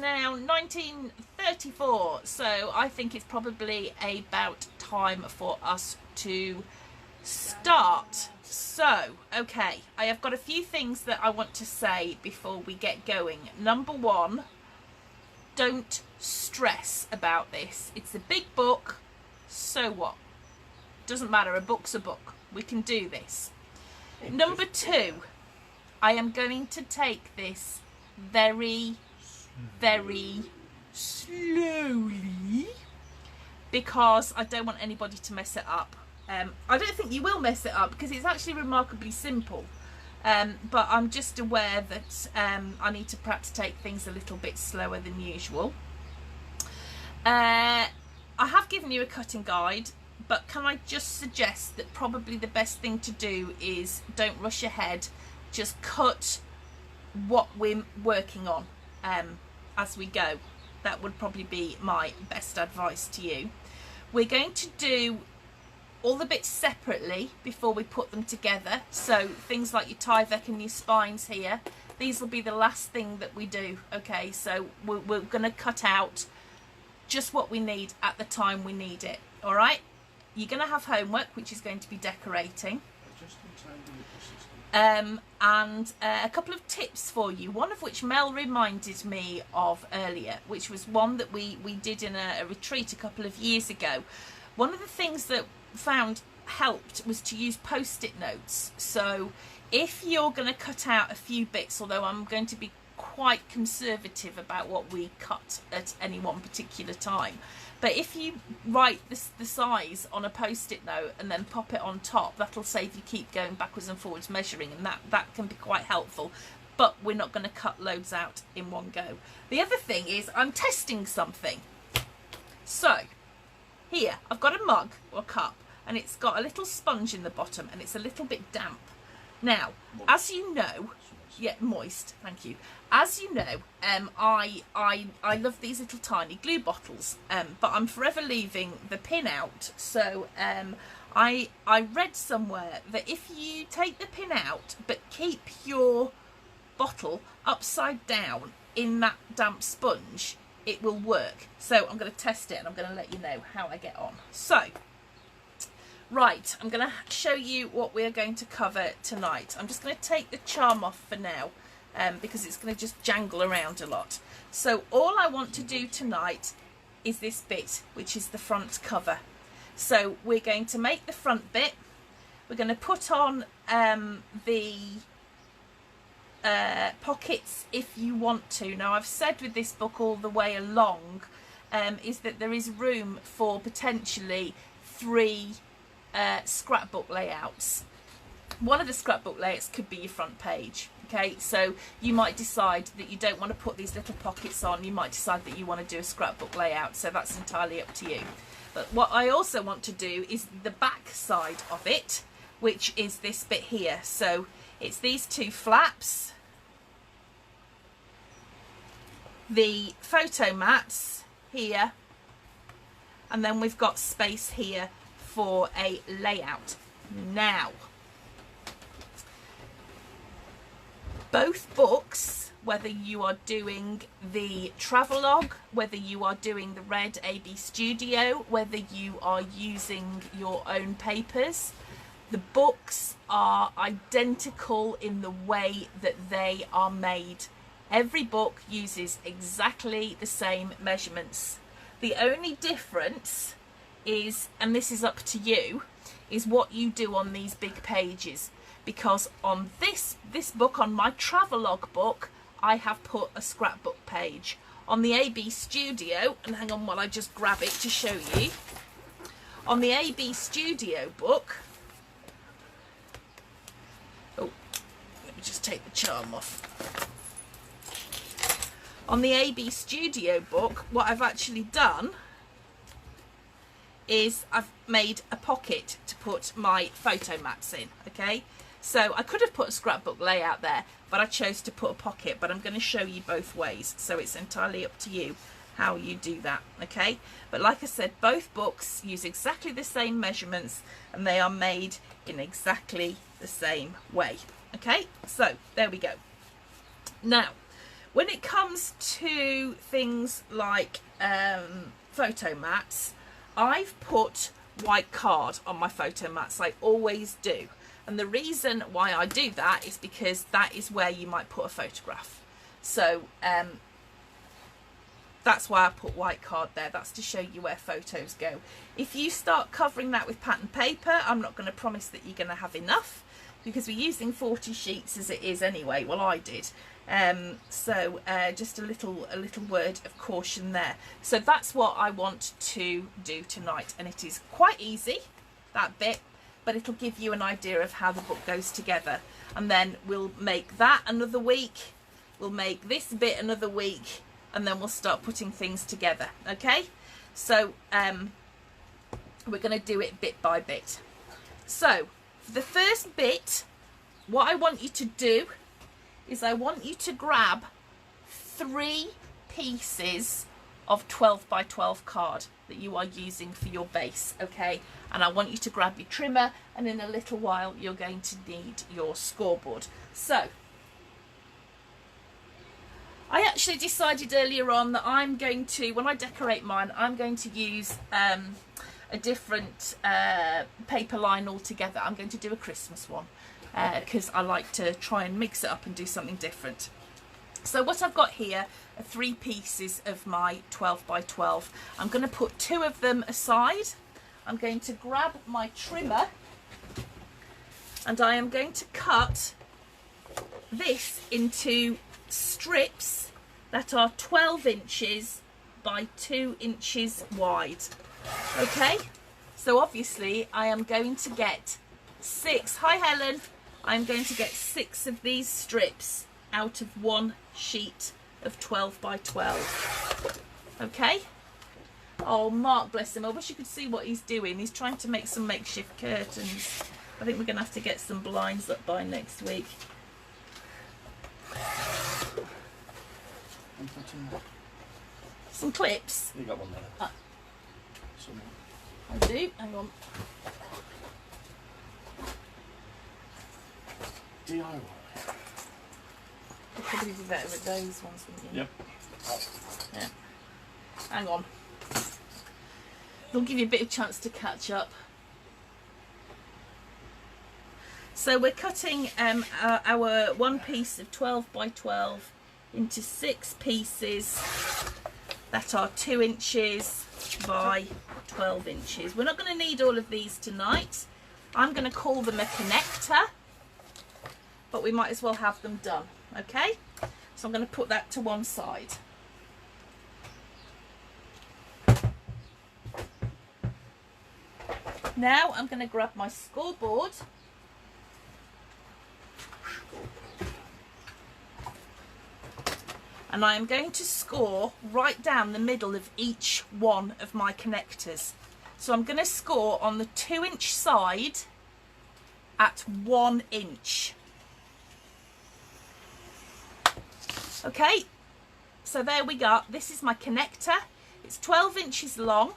now 1934, so I think it's probably about time for us to start. So, okay, I have got a few things that I want to say before we get going. Number one, don't stress about this. It's a big book, so what? Doesn't matter, a book's a book. We can do this. Number two, I am going to take this very, very slowly because I don't want anybody to mess it up. I don't think you will mess it up because it's actually remarkably simple. But I'm just aware that I need to perhaps take things a little bit slower than usual. I have given you a cutting guide, but can I just suggest that probably the best thing to do is don't rush ahead. Just cut what we're working on as we go. That would probably be my best advice to you. We're going to do all the bits separately before we put them together. So things like your Tyvek and your spines here, these will be the last thing that we do. Okay, so we're going to cut out just what we need at the time we need it. All right, you're going to have homework, which is going to be decorating. And a couple of tips for you, one of which Mel reminded me of earlier, which was one that we did in a retreat a couple of years ago. One of the things that found helped was to use post-it notes. So if you're going to cut out a few bits, although I'm going to be quite conservative about what we cut at any one particular time, but if you write the size on a post-it note and then pop it on top, that'll save you keep going backwards and forwards measuring, and that can be quite helpful. But we're not going to cut loads out in one go. The other thing is I'm testing something. So here I've got a mug or cup, and it's got a little sponge in the bottom, and it's a little bit damp. Now, as you know, yeah, moist, thank you. As you know, I love these little tiny glue bottles, but I'm forever leaving the pin out. So I read somewhere that if you take the pin out but keep your bottle upside down in that damp sponge, it will work. So I'm going to test it, and I'm going to let you know how I get on. So, right, I'm going to show you what we're going to cover tonight. I'm just going to take the charm off for now, because it's going to just jangle around a lot. So all I want to do tonight is this bit, which is the front cover. So we're going to make the front bit. We're going to put on the pockets if you want to. Now, I've said with this book all the way along is that there is room for potentially 3 scrapbook layouts. One of the scrapbook layouts could be your front page. Okay, so you might decide that you don't want to put these little pockets on. You might decide that you want to do a scrapbook layout, so that's entirely up to you. But what I also want to do is the back side of it, which is this bit here. So it's these 2 flaps, the photo mats here, and then we've got space here for a layout. Now, both books, whether you are doing the travelogue, whether you are doing the red AB Studio, whether you are using your own papers, the books are identical in the way that they are made. Every book uses exactly the same measurements. The only difference is, and this is up to you, is what you do on these big pages. Because on this book, on my travelogue book, I have put a scrapbook page. On the AB Studio, and hang on while I just grab it to show you. On the AB Studio book, oh, let me just take the charm off. On the AB Studio book, what I've actually done is I've made a pocket to put my photo mats in, okay? So I could have put a scrapbook layout there, but I chose to put a pocket, but I'm going to show you both ways, so it's entirely up to you how you do that, okay? But like I said, both books use exactly the same measurements, and they are made in exactly the same way, okay? So there we go. Now, When it comes to things like photo mats, I've put white card on my photo mats. I always do. And the reason why I do that is because that is where you might put a photograph. So that's why I put white card there. That's to show you where photos go. If you start covering that with pattern paper, I'm not going to promise that you're going to have enough, because we're using 40 sheets as it is anyway. Well, I did. So just a little word of caution there. So that's what I want to do tonight, and it is quite easy, that bit, but it'll give you an idea of how the book goes together. And then we'll make that another week, we'll make this bit another week, and then we'll start putting things together. Okay, so we're going to do it bit by bit. So for the first bit, what I want you to do is I want you to grab 3 pieces of 12 by 12 card that you are using for your base, okay? And I want you to grab your trimmer, and in a little while you're going to need your scoreboard. So I actually decided earlier on that I'm going to, when I decorate mine, I'm going to use a different paper line altogether. I'm going to do a Christmas one because I like to try and mix it up and do something different. So what I've got here are 3 pieces of my 12 by 12. I'm going to put 2 of them aside. I'm going to grab my trimmer, and I am going to cut this into strips that are 12 inches by 2 inches wide. Okay, so obviously I am going to get 6, hi Helen, I'm going to get 6 of these strips out of 1 sheet of 12 by 12. Okay. Oh, Mark, bless him, I wish you could see what he's doing. He's trying to make some makeshift curtains. I think we're going to have to get some blinds up by next week. Some clips. You got one there. I do. Hang on. DIY. You'll probably be better with those ones, wouldn't you? Yep. Yeah. Hang on. It'll give you a bit of chance to catch up. So we're cutting our 1 piece of 12 by 12 into 6 pieces that are 2 inches by 12 inches. We're not going to need all of these tonight. I'm going to call them a connector, but we might as well have them done. Okay, so I'm going to put that to one side. Now I'm going to grab my scoreboard, and I am going to score right down the middle of each one of my connectors. So I'm going to score on the 2-inch side at 1 inch. Okay, so there we go. This is my connector. It's 12 inches long,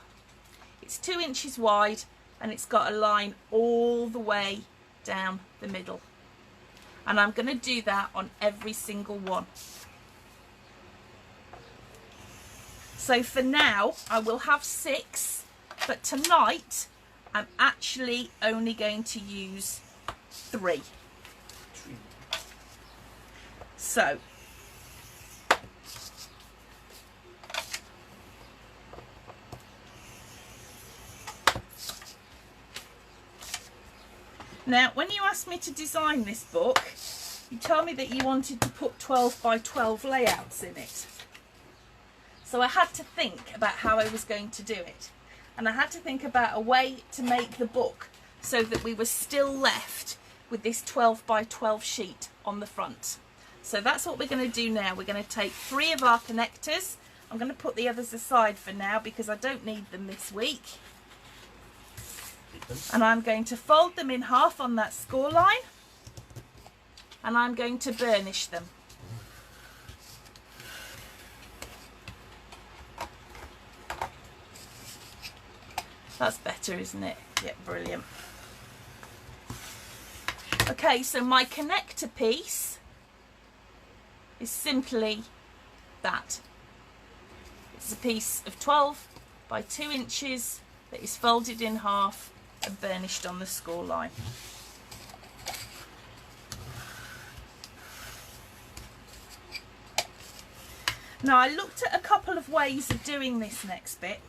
it's 2 inches wide, and it's got a line all the way down the middle. And I'm going to do that on every single one. So for now, I will have 6, but tonight I'm actually only going to use 3. So now, when you asked me to design this book, you told me that you wanted to put 12 by 12 layouts in it. So I had to think about how I was going to do it. And I had to think about a way to make the book so that we were still left with this 12 by 12 sheet on the front. So that's what we're going to do now. We're going to take 3 of our connectors. I'm going to put the others aside for now because I don't need them this week. And I'm going to fold them in half on that score line, and I'm going to burnish them. That's better, isn't it? Yeah, brilliant. Okay, so my connector piece is simply that. It's a piece of 12 by 2 inches that is folded in half and burnished on the score line. Now I looked at a couple of ways of doing this next bit.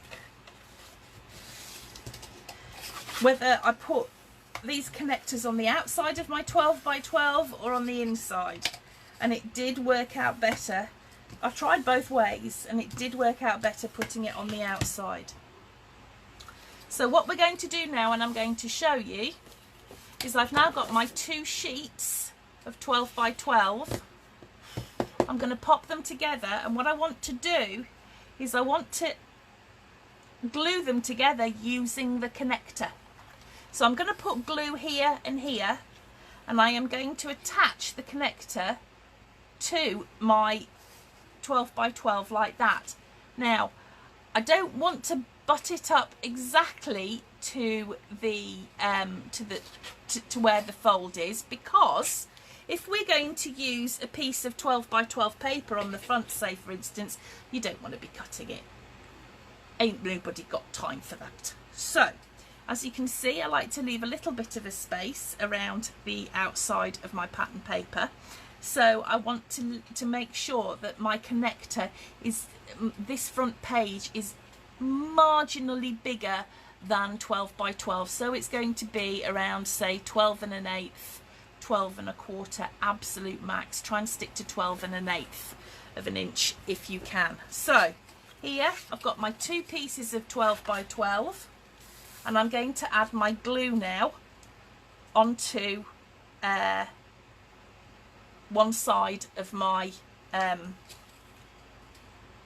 Whether I put these connectors on the outside of my 12 by 12 or on the inside, and it did work out better. I've tried both ways and it did work out better putting it on the outside. So what we're going to do now, and I'm going to show you, is I've now got my 2 sheets of 12 by 12. I'm going to pop them together, and what I want to do is I want to glue them together using the connector. So I'm going to put glue here and here, and I am going to attach the connector to my 12 by 12 like that. Now I don't want to butt it up exactly to the to where the fold is, because if we're going to use a piece of 12 by 12 paper on the front, say for instance, you don't want to be cutting it. Ain't nobody got time for that. So as you can see, I like to leave a little bit of a space around the outside of my pattern paper. So I want to make sure that my connector is, this front page is marginally bigger than 12 by 12. So it's going to be around, say, 12 1/8, 12 1/4, absolute max. Try and stick to 12 1/8 of an inch if you can. So here I've got my 2 pieces of 12 by 12, and I'm going to add my glue now onto one side of my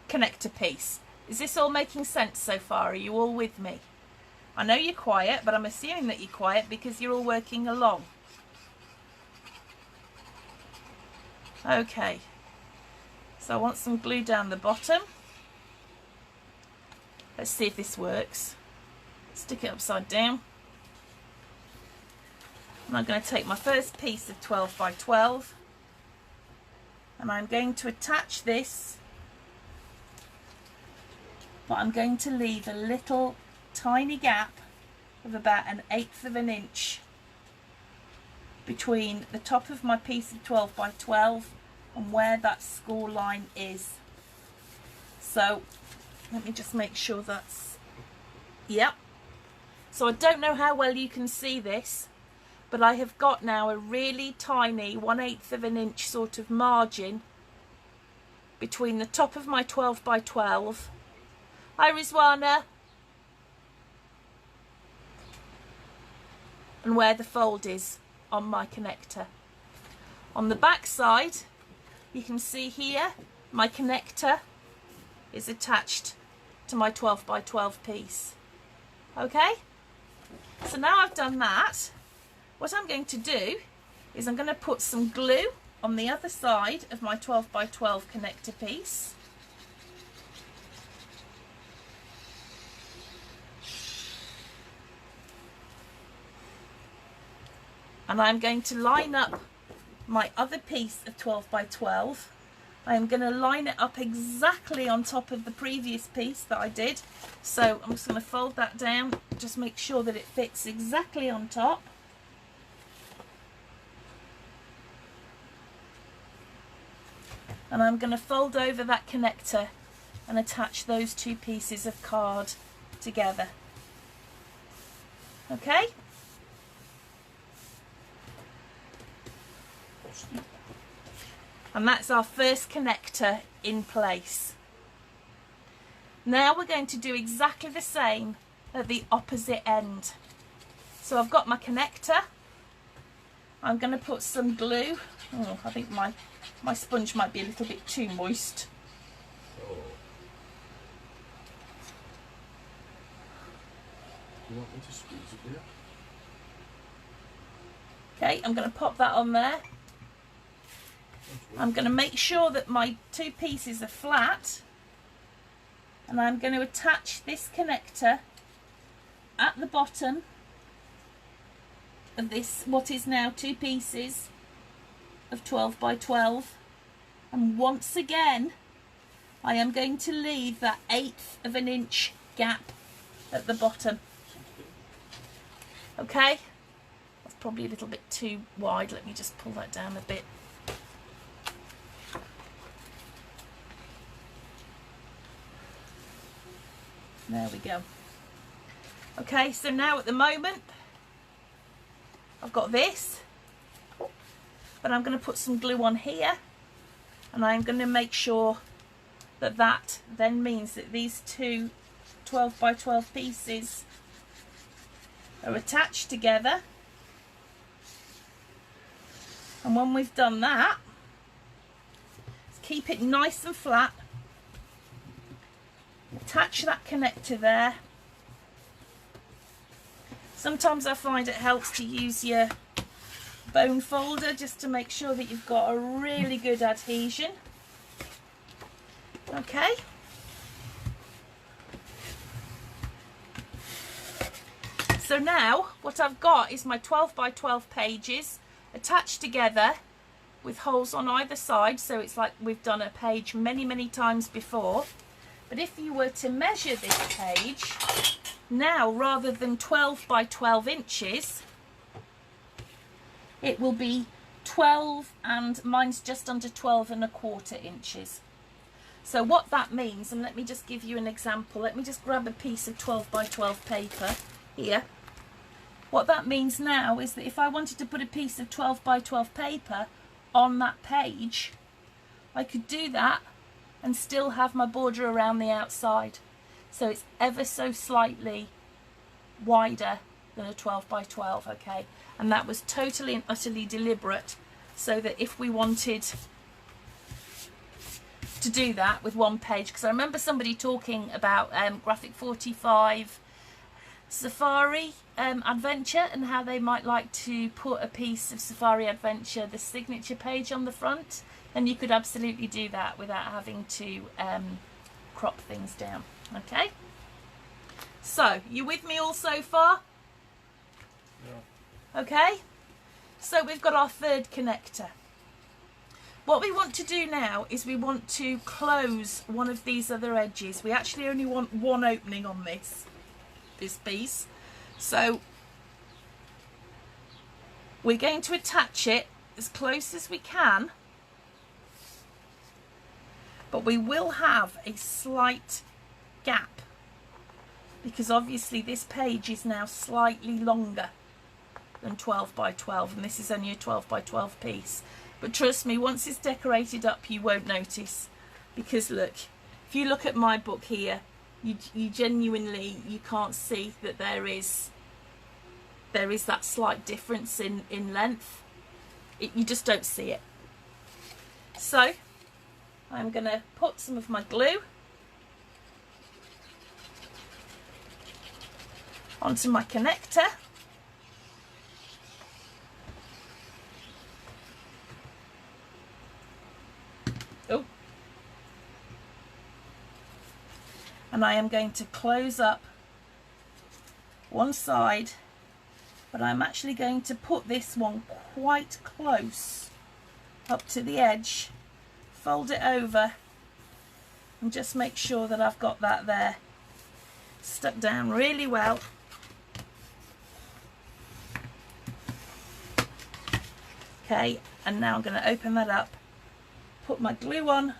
connector piece. Is this all making sense so far? Are you all with me? I know you're quiet, but I'm assuming that you're quiet because you're all working along. Okay, so I want some glue down the bottom. Let's see if this works. Stick it upside down. And I'm going to take my first piece of 12 by 12, and I'm going to attach this, but I'm going to leave a little tiny gap of about 1/8 of an inch between the top of my piece of 12 by 12 and where that score line is. So let me just make sure that's, yep. So I don't know how well you can see this, but I have got now a really tiny 1/8 of an inch sort of margin between the top of my 12 by 12. Hi Rizwana. And where the fold is on my connector. On the back side, you can see here my connector is attached to my 12 by 12 piece. Okay, so now I've done that, what I'm going to do is I'm going to put some glue on the other side of my 12 by 12 connector piece. And I'm going to line up my other piece of 12 by 12. I am going to line it up exactly on top of the previous piece that I did. So I'm just going to fold that down, just make sure that it fits exactly on top. And I'm going to fold over that connector and attach those 2 pieces of card together. Okay? And that's our first connector in place. Now we're going to do exactly the same at the opposite end. So I've got my connector. I'm going to put some glue. Oh, I think my sponge might be a little bit too moist. Oh. You want me to squeeze it there? Okay, I'm going to pop that on there. I'm going to make sure that my 2 pieces are flat, and I'm going to attach this connector at the bottom of this, what is now 2 pieces of 12 by 12, and once again I am going to leave that 1/8 of an inch gap at the bottom. Okay, that's probably a little bit too wide. Let me just pull that down a bit. There we go. Okay, so now at the moment I've got this, but I'm going to put some glue on here, and I'm going to make sure that that then means that these two 12 by 12 pieces are attached together. And when we've done that, keep it nice and flat. Attach that connector there. Sometimes I find it helps to use your bone folder just to make sure that you've got a really good adhesion. Okay. So now what I've got is my 12 by 12 pages attached together with holes on either side, so it's like we've done a page many times before. But if you were to measure this page now, rather than 12 by 12 inches, it will be 12, and mine's just under 12¼ inches. So what that means, and let me just give you an example. Let me just grab a piece of 12 by 12 paper here. What that means now is that if I wanted to put a piece of 12 by 12 paper on that page, I could do that and still have my border around the outside. So it's ever so slightly wider than a 12 by 12, okay? And that was totally and utterly deliberate, so that if we wanted to do that with one page, because I remember somebody talking about Graphic 45 Safari Adventure, and how they might like to put a piece of Safari Adventure, the signature page, on the front, and you could absolutely do that without having to crop things down. Okay, so you with me all so far? Yeah. Okay, so we've got our third connector. What we want to do now is we want to close one of these other edges. We actually only want one opening on this piece, so we're going to attach it as close as we can, but we will have a slight gap because obviously this page is now slightly longer than 12 by 12, and this is only a 12 by 12 piece. But trust me, once it's decorated up, you won't notice, because look, if you look at my book here, you genuinely, you can't see that there is that slight difference in length. You just don't see it. So I'm going to put some of my glue onto my connector. Oh. And I am going to close up one side, but I'm actually going to put this one quite close up to the edge, fold it over, and just make sure that I've got that there stuck down really well. Okay, and now I'm going to open that up, put my glue on,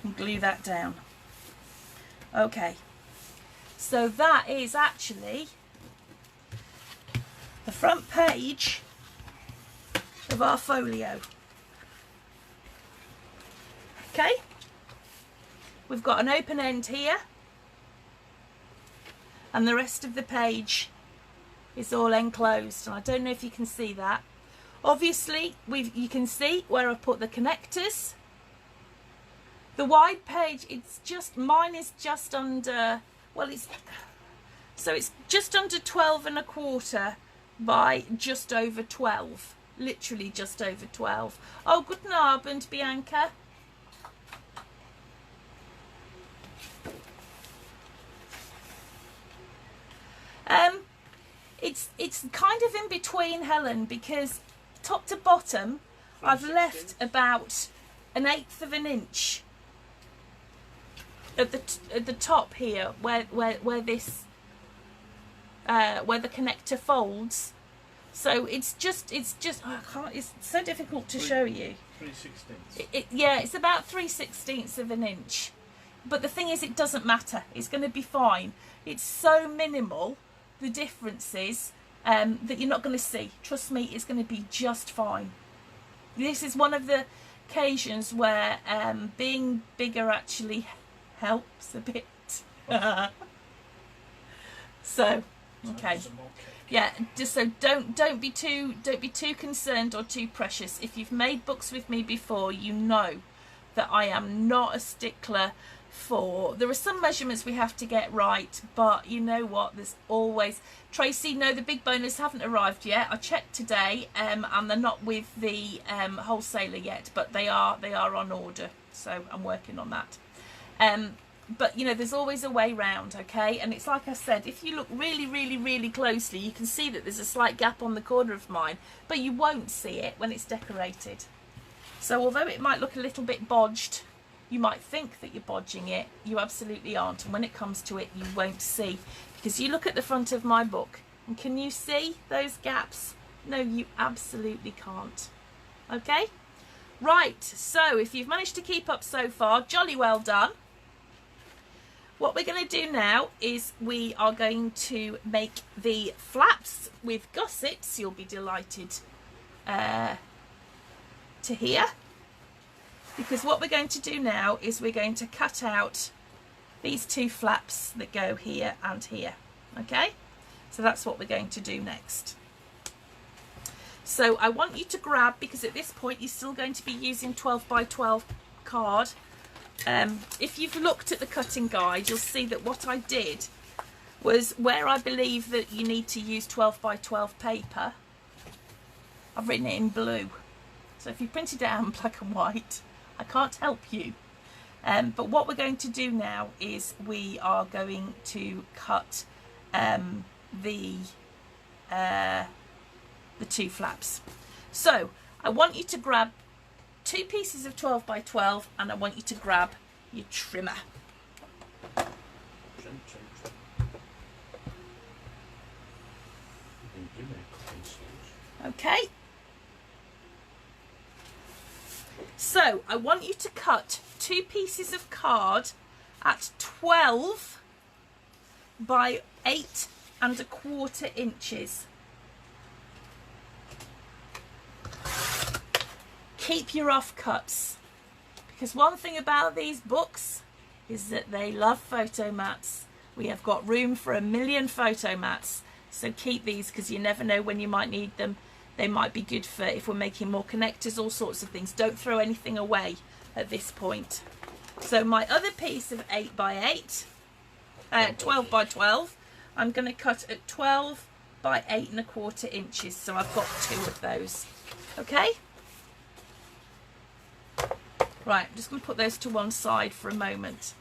and glue that down. Okay, so that is actually the front page of our folio. Okay, we've got an open end here, and the rest of the page is all enclosed, and I don't know if you can see that. Obviously you can see where I put the connectors. The wide page, mine is just under, well, it's just under 12¼ by just over 12, literally just over 12. Oh, guten Abend, Bianca. it's kind of in between, Helen, because top to bottom I've left about 1/8 of an inch at the top here where this where the connector folds. So it's just oh, I can't, it's so difficult to show you. 3/16. Yeah, it's about 3/16 of an inch. But the thing is, it doesn't matter. It's going to be fine. It's so minimal, the differences, that you're not going to see. Trust me, it's going to be just fine. This is one of the occasions where being bigger actually helps a bit. So, okay. Yeah, just so don't be too concerned or too precious. If you've made books with me before, you know that I am not a stickler for, there are some measurements we have to get right, but you know what, there's always, Tracy, no, the big boners haven't arrived yet. I checked today, and they're not with the wholesaler yet, but they are on order, so I'm working on that. But you know, there's always a way round, okay? And it's like I said, if you look really closely, you can see that there's a slight gap on the corner of mine, but you won't see it when it's decorated. So although it might look a little bit bodged, you might think that you're bodging it, you absolutely aren't. And when it comes to it, you won't see. Because you look at the front of my book, and can you see those gaps? No, you absolutely can't. Okay? Right, so if you've managed to keep up so far, jolly well done. What we're going to do now is we are going to make the flaps with gussets. You'll be delighted to hear. Because what we're going to do now is we're going to cut out these two flaps that go here and here. Okay? So that's what we're going to do next. So I want you to grab, because at this point you're still going to be using 12 by 12 card. If you've looked at the cutting guide, you'll see that what I did was, where I believe that you need to use 12 by 12 paper, I've written it in blue. So if you printed it out in black and white, I can't help you. But what we're going to do now is we are going to cut the two flaps. So I want you to grab 2 pieces of 12 by 12 and I want you to grab your trimmer. Okay. So I want you to cut 2 pieces of card at 12 by 8¼ inches. Keep your offcuts, because one thing about these books is that they love photo mats. We have got room for 1 million photo mats, so keep these because you never know when you might need them. They might be good for if we're making more connectors, all sorts of things. Don't throw anything away at this point. So my other piece of 8 by 8, 12 by 12, I'm going to cut at 12 by 8¼ inches. So I've got 2 of those. Okay. Right, I'm just going to put those to one side for a moment.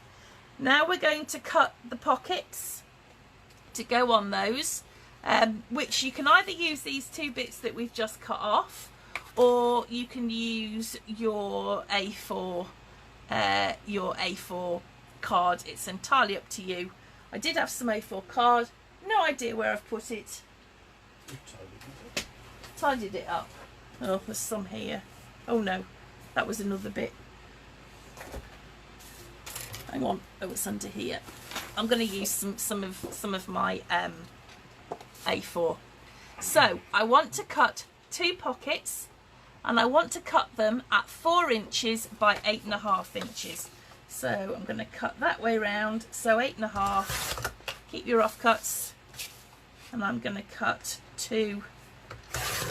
Now we're going to cut the pockets to go on those, which you can either use these 2 bits that we've just cut off, or you can use your A4 card. It's entirely up to you. I did have some A4 card, no idea where I've put it. Tidied it up. Oh, there's some here. Oh no, that was another bit. Hang on, oh, it's under here. I'm going to use some of my A4. So I want to cut 2 pockets, and I want to cut them at 4 inches by 8½ inches. So I'm going to cut that way round. So 8½. Keep your offcuts, and I'm going to cut 2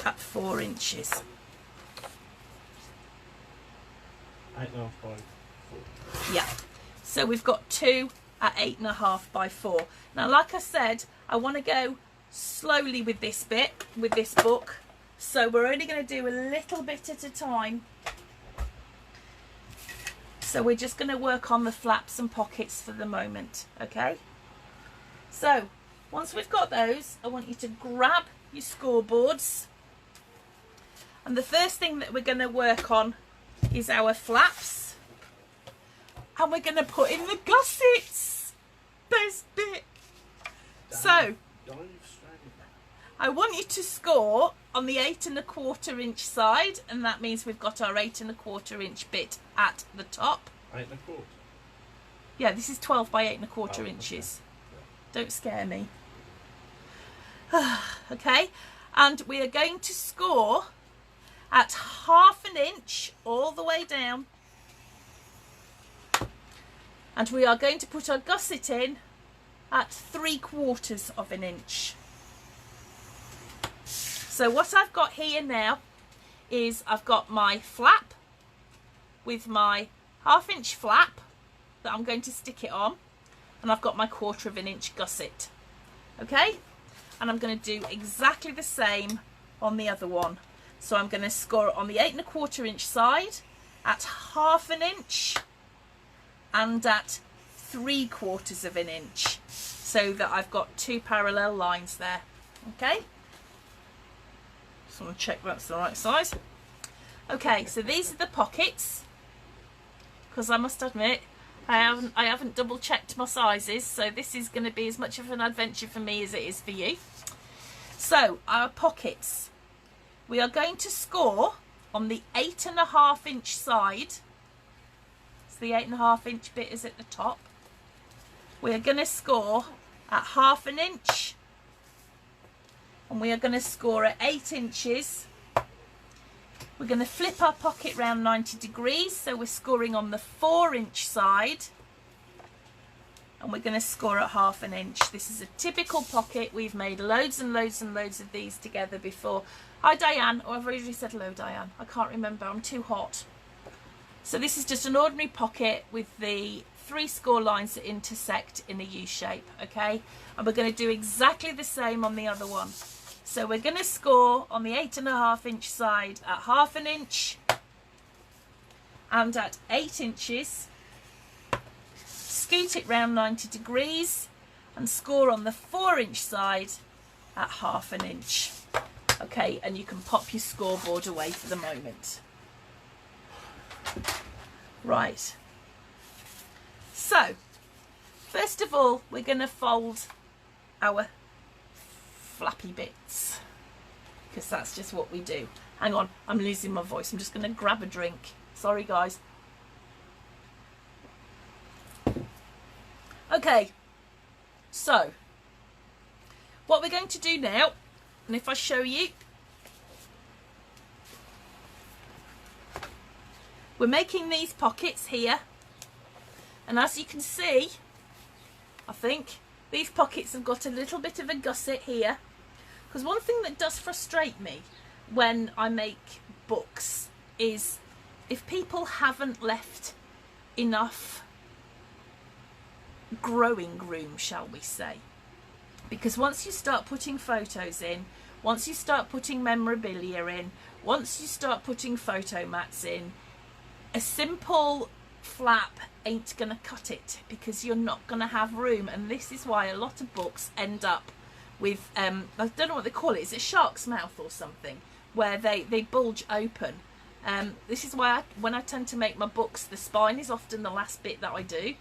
at 4 inches. 8½ by 4. Yeah. So we've got 2 at 8½ by 4. Now, like I said, I want to go slowly with this bit, with this book. So we're only going to do a little bit at a time. So we're just going to work on the flaps and pockets for the moment. Okay. So once we've got those, I want you to grab your scoreboards. And the first thing that we're going to work on is our flaps. And we're going to put in the gussets. Best bit. So, I want you to score on the 8 1/4 inch side, and that means we've got our 8 1/4 inch bit at the top. 8 1/4. Yeah, this is 12 by 8 1/4 inches. Okay. Don't scare me. Okay, and we are going to score at 1/2 inch all the way down, and we are going to put our gusset in at 3/4 inch. So what I've got here now is I've got my flap with my 1/2 inch flap that I'm going to stick it on, and I've got my 1/4 inch gusset. Okay, and I'm going to do exactly the same on the other one. So I'm going to score on the 8 1/4 inch side at 1/2 inch and at 3/4 inch, so that I've got two parallel lines there. Okay, just want to check that's the right size. Okay, so these are the pockets, because I must admit I haven't double checked my sizes, so this is going to be as much of an adventure for me as it is for you. So our pockets, we are going to score on the 8 1/2 inch side. So the 8 1/2 inch bit is at the top. We are going to score at 1/2 inch, and we are going to score at 8 inches. We're going to flip our pocket round 90 degrees, so we're scoring on the 4 inch side, and we're going to score at 1/2 inch. This is a typical pocket. We've made loads and loads and loads of these together before. Hi Diane, oh I've already said hello Diane, I can't remember, I'm too hot. So this is just an ordinary pocket with the 3 score lines that intersect in a U shape, okay? And we're going to do exactly the same on the other one. So we're going to score on the 8 1/2 inch side at 1/2 inch and at 8 inches. Scoot it round 90 degrees and score on the 4 inch side at 1/2 inch. Okay, and you can pop your scoreboard away for the moment. Right. So, first of all, we're going to fold our flappy bits, because that's just what we do. Hang on, I'm losing my voice. I'm just going to grab a drink. Sorry, guys. Okay, so what we're going to do now, and if I show you, we're making these pockets here, and as you can see, I think these pockets have got a little bit of a gusset here, because one thing that does frustrate me when I make books is if people haven't left enough growing room, shall we say. Because once you start putting photos in, once you start putting memorabilia in, once you start putting photo mats in, a simple flap ain't gonna cut it, because you're not gonna have room. And this is why a lot of books end up with I don't know what they call it, is it shark's mouth or something, where they bulge open. This is why when I tend to make my books, the spine is often the last bit that I do,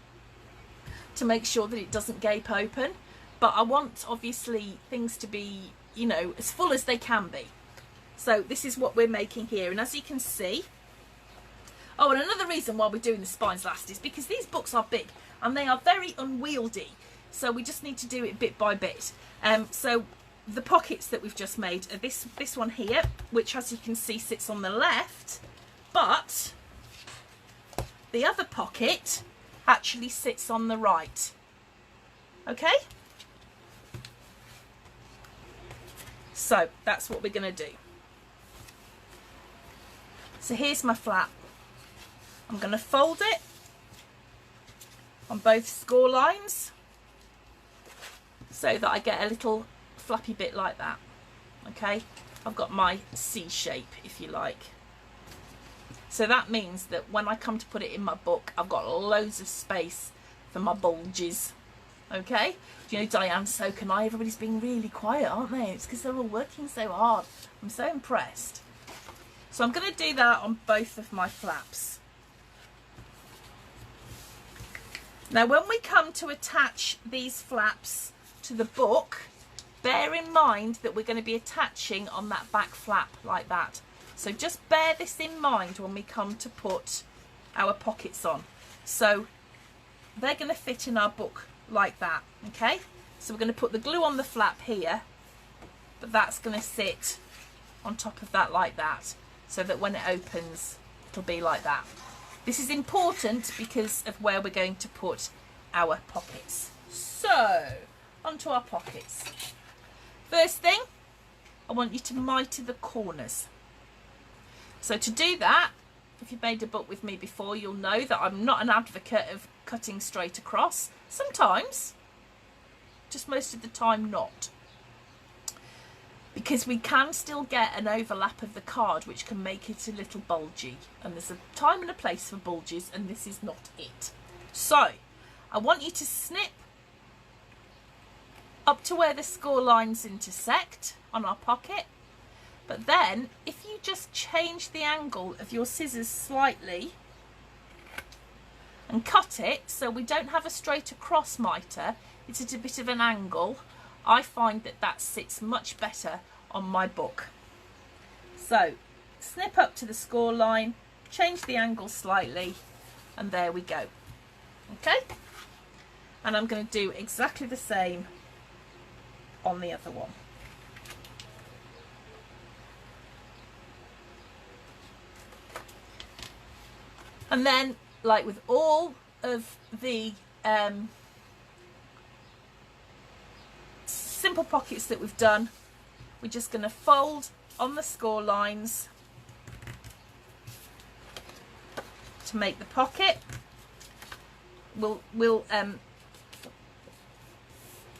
to make sure that it doesn't gape open. But I want obviously things to be, you know, as full as they can be. So this is what we're making here, and as you can see, oh, and another reason why we're doing the spines last is because these books are big and they are very unwieldy, so we just need to do it bit by bit. So the pockets that we've just made are this one here, which as you can see sits on the left, but the other pocket actually sits on the right. Okay, so that's what we're going to do. So here's my flap. I'm going to fold it on both score lines so that I get a little flappy bit like that. Okay, I've got my C shape, if you like. So that means that when I come to put it in my book, I've got loads of space for my bulges. Okay, you know, Diane, so can I. Everybody's being really quiet, aren't they? It's because they're all working so hard. I'm so impressed. So I'm going to do that on both of my flaps. Now when we come to attach these flaps to the book, bear in mind that we're going to be attaching on that back flap like that. So just bear this in mind when we come to put our pockets on. So they're going to fit in our book like that, okay? So we're going to put the glue on the flap here, but that's going to sit on top of that like that, so that when it opens, it'll be like that. This is important because of where we're going to put our pockets. So, onto our pockets. First thing, I want you to mitre the corners. So to do that, if you've made a book with me before, you'll know that I'm not an advocate of cutting straight across. Sometimes, just most of the time not. Because we can still get an overlap of the card which can make it a little bulgy. And there's a time and a place for bulges, and this is not it. So, I want you to snip up to where the score lines intersect on our pocket. But then, if you just change the angle of your scissors slightly and cut it so we don't have a straight across mitre, it's at a bit of an angle, I find that that sits much better on my book. So snip up to the score line, change the angle slightly, and there we go. Okay, and I'm going to do exactly the same on the other one. And then, like with all of the simple pockets that we've done, we're just going to fold on the score lines to make the pocket. We'll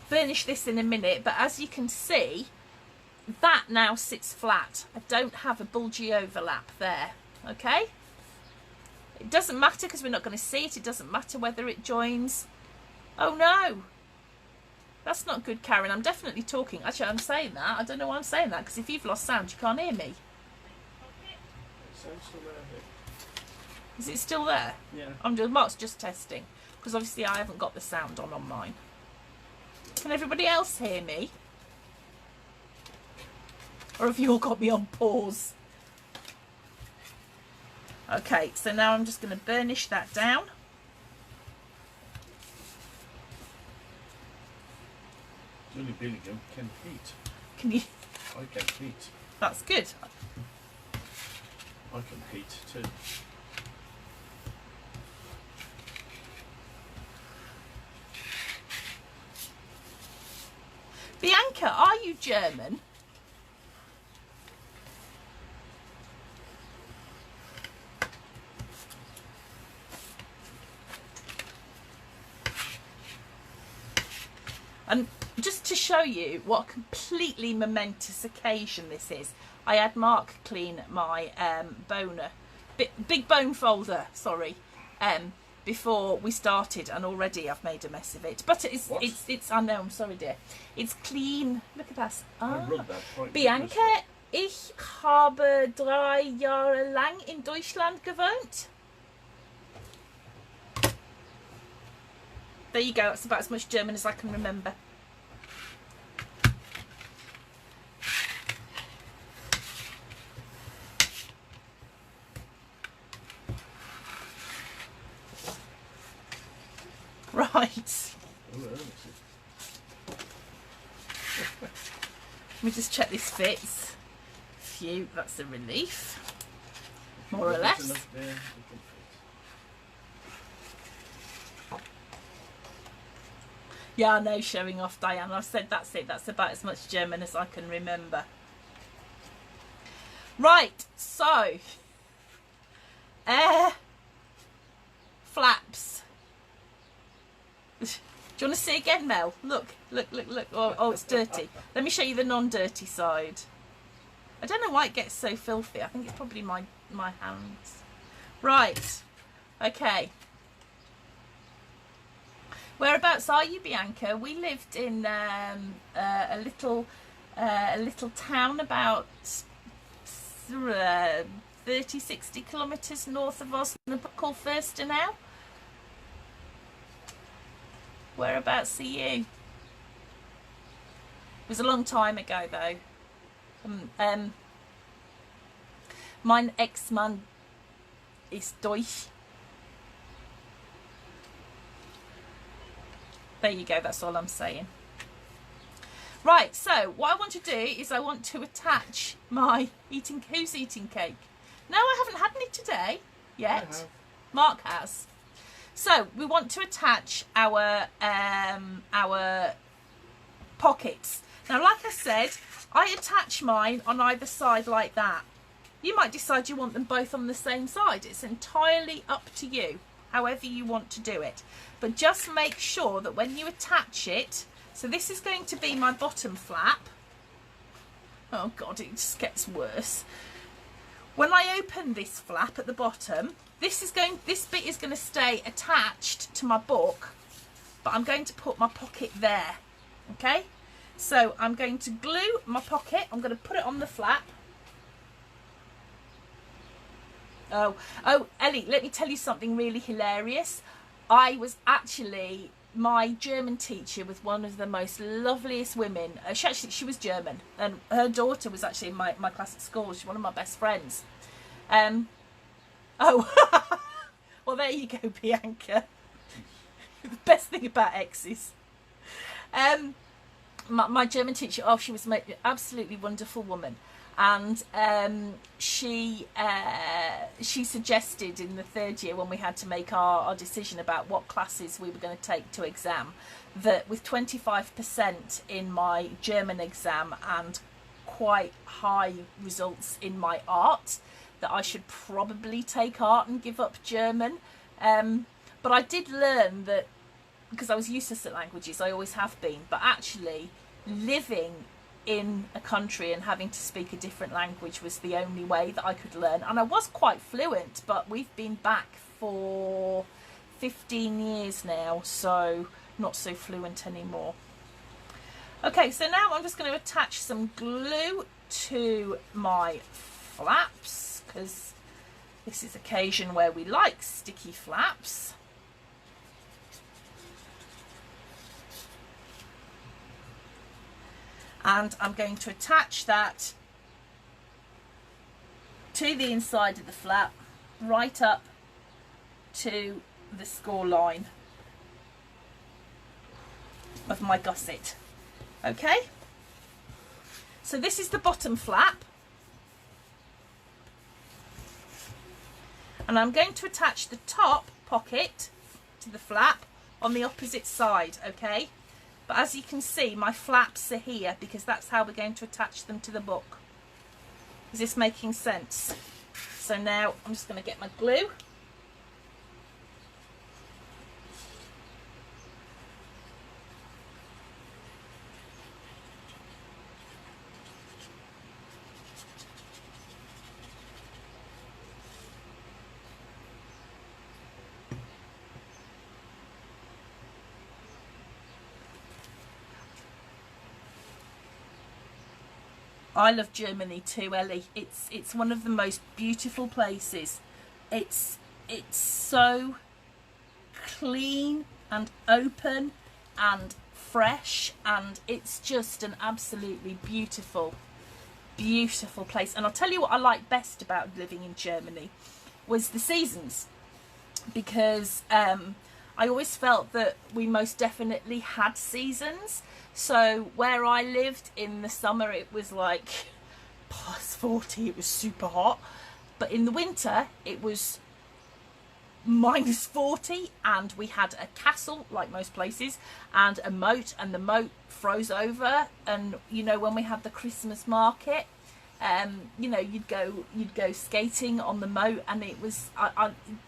burnish this in a minute, but as you can see, that now sits flat. I don't have a bulgy overlap there, okay? It doesn't matter because we're not going to see it. It doesn't matter whether it joins. Oh no! That's not good, Karen. I'm definitely talking. Actually, I'm saying that. I don't know why I'm saying that, because if you've lost sound, you can't hear me. Sound's still there. Is it still there? Yeah. Mark's just testing, because obviously I haven't got the sound on mine. Can everybody else hear me? Or have you all got me on pause? Okay, so now I'm just going to burnish that down. Only Billingham can heat. Can you? I can heat. That's good. I can heat too. Bianca, are you German? And just to show you what a completely momentous occasion this is, I had Mark clean my big bone folder, sorry, before we started, and already I've made a mess of it. But it's I know, I'm sorry dear. It's clean. Look at that. Ah. Bianca, ich habe 3 Jahre lang in Deutschland gewohnt. There you go, that's about as much German as I can remember. Right. Let me just check this fits. Phew, that's a relief. More or less. Yeah, I know, showing off, Diane. I've said that's it. That's about as much German as I can remember. Right, so air flaps. Do you want to see again, Mel? Look. Oh, it's dirty. Let me show you the non-dirty side. I don't know why it gets so filthy. I think it's probably my hands. Right. Okay. Whereabouts are you, Bianca? We lived in a little town about 30-60 kilometres north of Oslo called Firstenau. Whereabouts are you? It was a long time ago though. Mein Ex-Mann ist Deutsch. There you go, that's all I'm saying. Right, so what I want to do is I want to attach my who's eating cake? No, I haven't had any today yet. Mark has. So we want to attach our pockets. Now, like I said, I attach mine on either side like that. You might decide you want them both on the same side. It's entirely up to you, however you want to do it. But just make sure that when you attach it, so this is going to be my bottom flap. Oh God, it just gets worse. When I open this flap at the bottom, this bit is going to stay attached to my book, but I'm going to put my pocket there. Okay? So I'm going to glue my pocket. I'm going to put it on the flap. Oh, Ellie, let me tell you something really hilarious. I was actually, my German teacher was one of the most loveliest women. She was German, and her daughter was actually in my class at school. She's one of my best friends. Well, there you go, Bianca. The best thing about exes. My German teacher, she was an absolutely wonderful woman. And she suggested in the third year, when we had to make our decision about what classes we were going to take to exam, that with 25% in my German exam and quite high results in my art, that I should probably take art and give up German. But I did learn that, because I was useless at languages, I always have been, but actually living in a country and having to speak a different language was the only way that I could learn. And I was quite fluent, but we've been back for 15 years now, so not so fluent anymore. Okay, so now I'm just going to attach some glue to my flaps, because this is occasion where we like sticky flaps. And I'm going to attach that to the inside of the flap, right up to the score line of my gusset. Okay, so this is the bottom flap, and I'm going to attach the top pocket to the flap on the opposite side. Okay, but as you can see, my flaps are here because that's how we're going to attach them to the book. Is this making sense? So now I'm just going to get my glue. I love Germany too, Ellie. It's one of the most beautiful places. It's so clean and open and fresh, and it's just an absolutely beautiful, beautiful place. And I'll tell you what I like best about living in Germany was the seasons, because I always felt that we most definitely had seasons. So where I lived in the summer, it was like plus 40, it was super hot. But in the winter, it was minus 40, and we had a castle, like most places, and a moat, and the moat froze over. And you know, when we had the Christmas market, you know, you'd go skating on the moat, and it was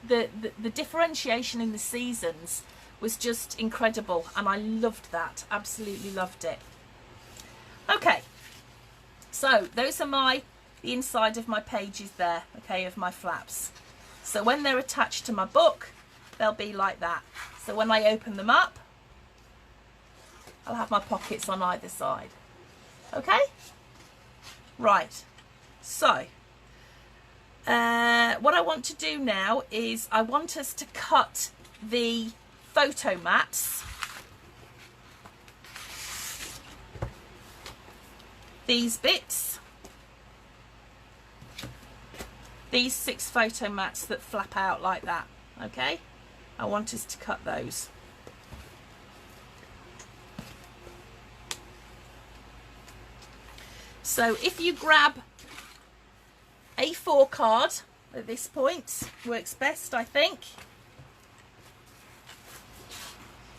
the differentiation in the seasons was just incredible, and I loved that, absolutely loved it. Okay, so those are the inside of my pages there, okay, of my flaps. So when they're attached to my book, they'll be like that. So when I open them up, I'll have my pockets on either side. Okay? Right. So, what I want to do now is I want us to cut the photo mats. These bits. These 6 photo mats that flap out like that. Okay? I want us to cut those. So if you grab A4 card at this point, works best, I think.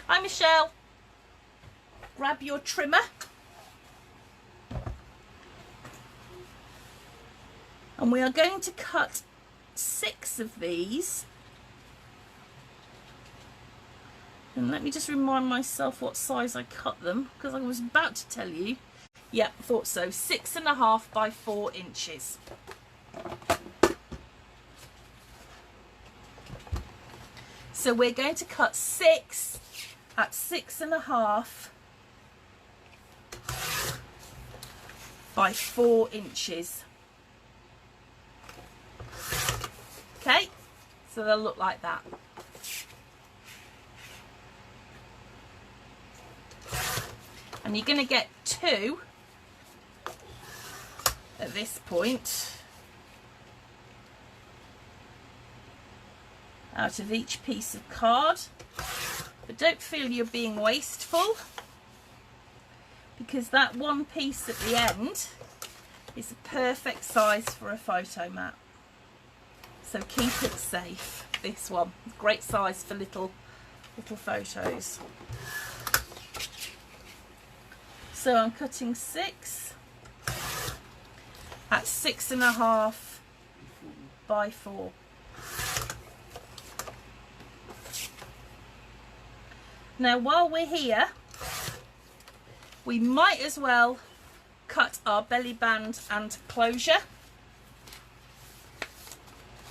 Hi, Michelle. Grab your trimmer. And we are going to cut 6 of these. And let me just remind myself what size I cut them, because I was about to tell you. Yeah, I thought so. 6.5 by 4 inches. So we're going to cut 6 at 6.5 by 4 inches. Okay, so they'll look like that. And you're going to get 2 at this point out of each piece of card, but don't feel you're being wasteful, because that one piece at the end is a perfect size for a photo mat. So keep it safe. This one, great size for little photos. So I'm cutting 6 at 6.5 by 4. Now while we're here, we might as well cut our belly band and closure.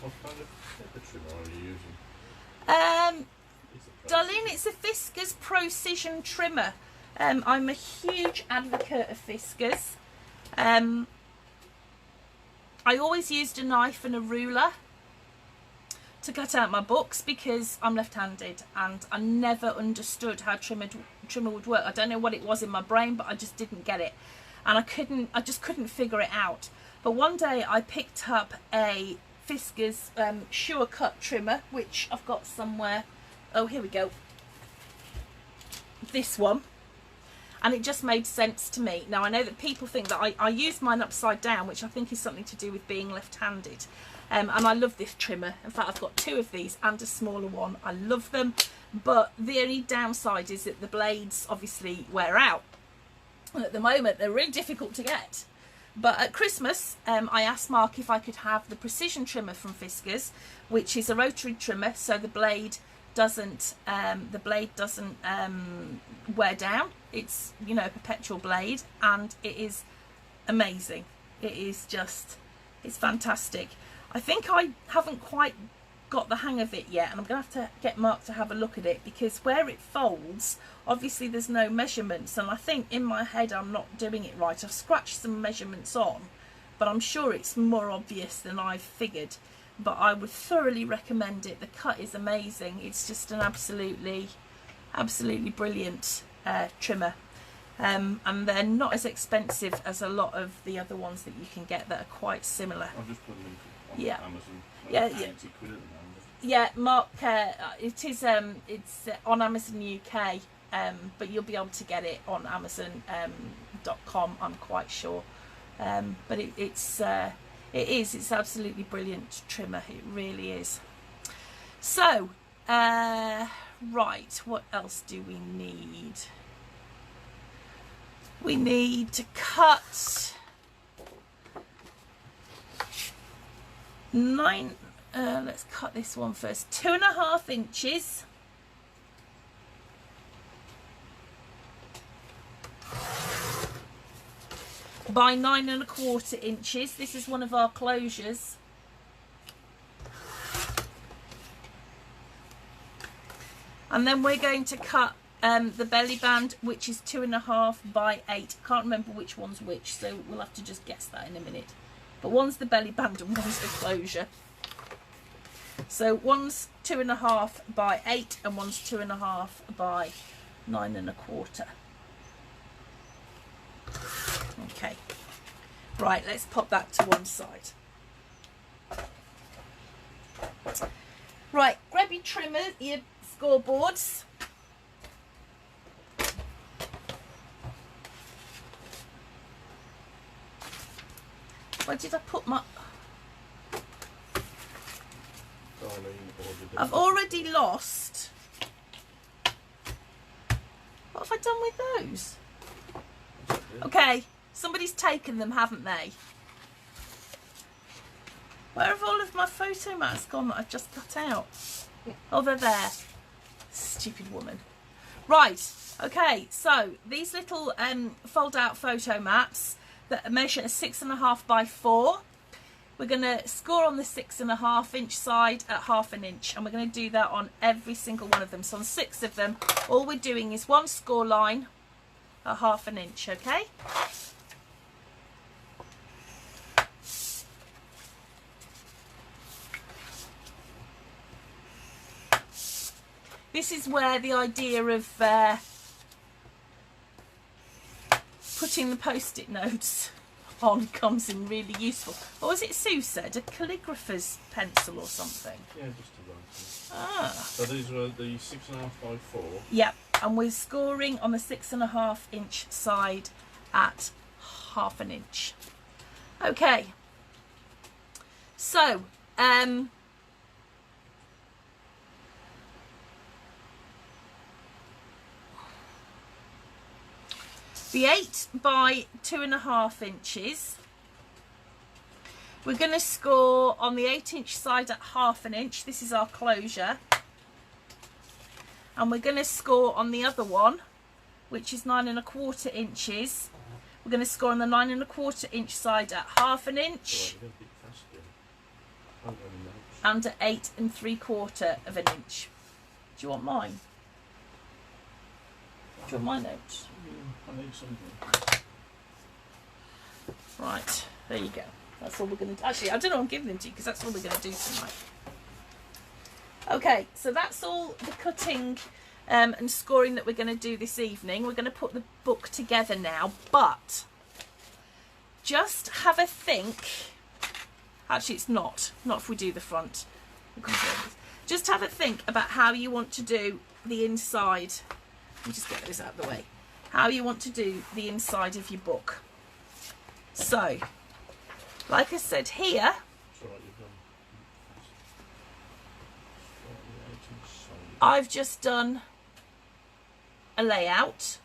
What kind of paper trimmer are you using? Darlene, it's a Fiskars Precision Trimmer. I'm a huge advocate of Fiskars. I always used a knife and a ruler to cut out my books because I'm left-handed, and I never understood how trimmer would work. I don't know what it was in my brain, but I just didn't get it, and I just couldn't figure it out. But one day I picked up a Fiskars Sure Cut trimmer, which I've got somewhere. Oh, here we go. This one. And it just made sense to me. Now, I know that people think that I use mine upside down, which I think is something to do with being left-handed. And I love this trimmer. In fact, I've got 2 of these and a smaller one. I love them. But the only downside is that the blades obviously wear out. And at the moment, they're really difficult to get. But at Christmas, I asked Mark if I could have the Precision Trimmer from Fiskars, which is a rotary trimmer, so the blade doesn't wear down. It's, you know, a perpetual blade, and it is amazing. It is just, it's fantastic. I think I haven't quite got the hang of it yet, and I'm going to have to get Mark to have a look at it, because where it folds, obviously there's no measurements, and I think in my head I'm not doing it right. I've scratched some measurements on, but I'm sure it's more obvious than I've figured. But I would thoroughly recommend it. The cut is amazing. It's just an absolutely brilliant trimmer, and they're not as expensive as a lot of the other ones that you can get that are quite similar. I'll just put a link on Amazon. Yeah, £90 yeah. at the moment. Yeah, Mark, it is it's on Amazon UK, but you'll be able to get it on Amazon.com, I'm quite sure. But it's absolutely brilliant trimmer. It really is. So, right, what else do we need? We need to cut 9. Let's cut this one first. 2.5 inches. By 9.25 inches. This is one of our closures. And then we're going to cut the belly band, which is 2.5 by 8. Can't remember which one's which, so we'll have to just guess that in a minute. But one's the belly band and one's the closure. So one's 2.5 by 8 and one's 2.5 by 9.25. Okay, right, let's pop that to one side. Right, grab your trimmer, your scoreboards. Where did I put my... I've already lost. What have I done with those? Okay, somebody's taken them, haven't they? Where have all of my photo mats gone that I've just cut out? Oh, they're there. Stupid woman. Right, okay, so these little fold out photo mats that measure 6.5 by 4. We're going to score on the 6.5 inch side at 1/2 inch, and we're going to do that on every single one of them. So on 6 of them, all we're doing is one score line at 1/2 inch, okay? This is where the idea of putting the post-it notes on comes in really useful. What was it Sue said? A calligrapher's pencil or something? Yeah, just a writing. Ah. So these were the 6.5 by 4. Yep, and we're scoring on the 6.5 inch side at 1/2 inch. Okay. So, the 8 by 2.5 inches, we're going to score on the 8 inch side at 1/2 inch. This is our closure. And we're going to score on the other one, which is 9.25 inches. We're going to score on the 9.25 inch side at 1/2 inch. And at 8.75 of an inch. Do you want mine? Do you want my notes? I need something. Right, there you go. That's all we're going to do. Actually, I don't know, I'm giving them to you because that's all we're going to do tonight. Okay, so that's all the cutting and scoring that we're going to do this evening. We're going to put the book together now, but just have a think. Actually, it's not if we do the front. Just have a think about how you want to do the inside. Let me just get those out of the way. How you want to do the inside of your book. So, like I said here, I've just done a layout,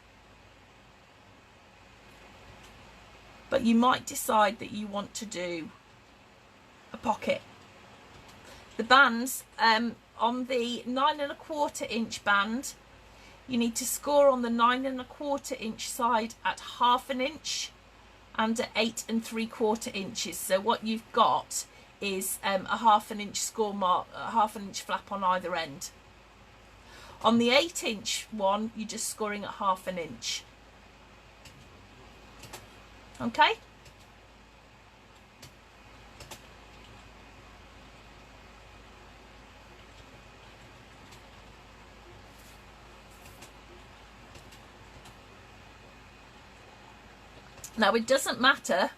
but you might decide that you want to do a pocket. The bands on the 9.25 inch band, you need to score on the 9.25 inch side at 1/2 inch and at 8.75 inches. So what you've got is a 1/2 inch score mark, a 1/2 inch flap on either end. On the 8 inch one, you're just scoring at 1/2 inch. Okay? Now it doesn't matter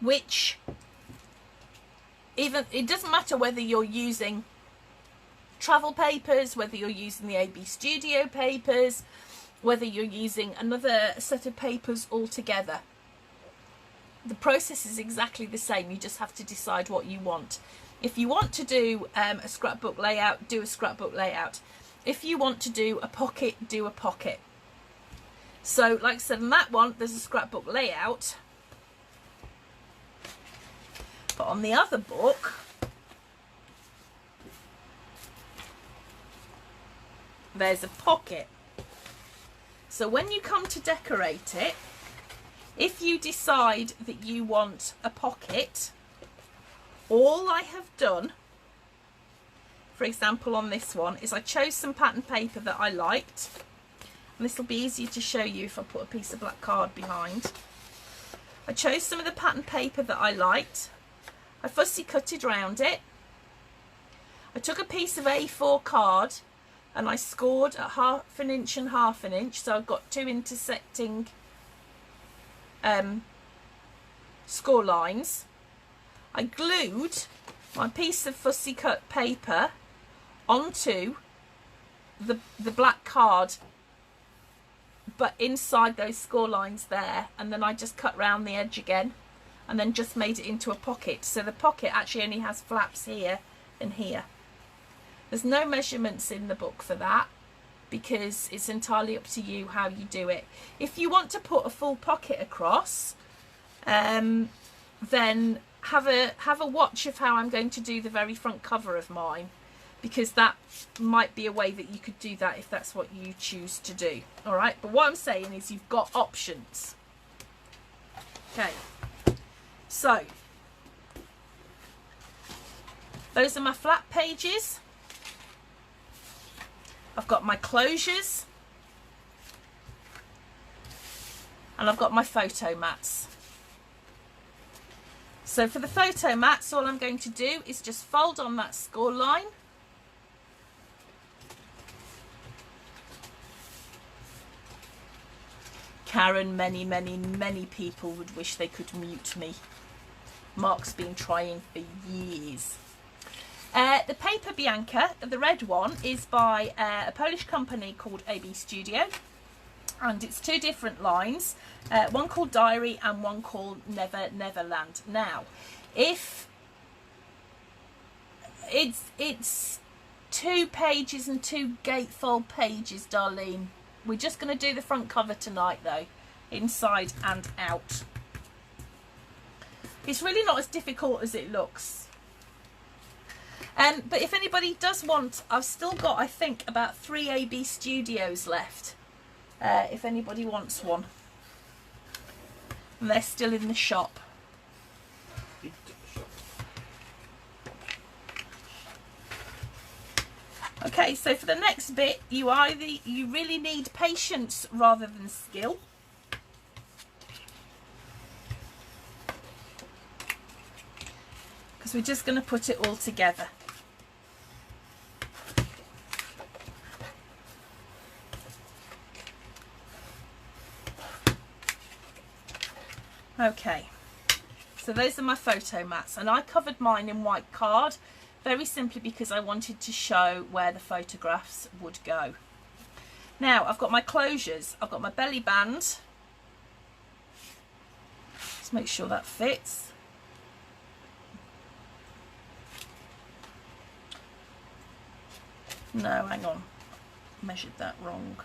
which, it doesn't matter whether you're using travel papers, whether you're using the AB Studio papers, whether you're using another set of papers altogether. The process is exactly the same. You just have to decide what you want. If you want to do a scrapbook layout, do a scrapbook layout. If you want to do a pocket, do a pocket. So, like I said, on that one, there's a scrapbook layout. But on the other book, there's a pocket. So when you come to decorate it, if you decide that you want a pocket, all I have done, for example on this one, is I chose some pattern paper that I liked. And this will be easier to show you if I put a piece of black card behind. I chose some of the pattern paper that I liked. I fussy cutted round it. I took a piece of A4 card and I scored at 1/2 inch and 1/2 inch, so I've got 2 intersecting score lines. I glued my piece of fussy cut paper onto the black card, but inside those score lines there, and then I just cut round the edge again and then just made it into a pocket. So the pocket actually only has flaps here and here. There's no measurements in the book for that because it's entirely up to you how you do it. If you want to put a full pocket across, then have a watch of how I'm going to do the very front cover of mine, because that might be a way that you could do that if that's what you choose to do. All right, but what I'm saying is you've got options. Okay, so those are my flat pages. I've got my closures and I've got my photo mats. So for the photo mats, all I'm going to do is just fold on that score line. Karen, many people would wish they could mute me. Mark's been trying for years. The paper Bianca, the red one, is by a Polish company called AB Studio, and it's 2 different lines, one called Diary and one called Neverland. Now, if it's 2 pages and 2 gatefold pages, Darlene. We're just going to do the front cover tonight though, inside and out. It's really not as difficult as it looks. But if anybody does want, I've still got, I think, about 3 AB Studios left. If anybody wants one. And they're still in the shop. Okay, so for the next bit, you really need patience rather than skill. Because we're just going to put it all together. Okay, so those are my photo mats, and I covered mine in white card very simply because I wanted to show where the photographs would go. Now I've got my closures. I've got my belly band. Let's make sure that fits. No, hang on, measured that wrong.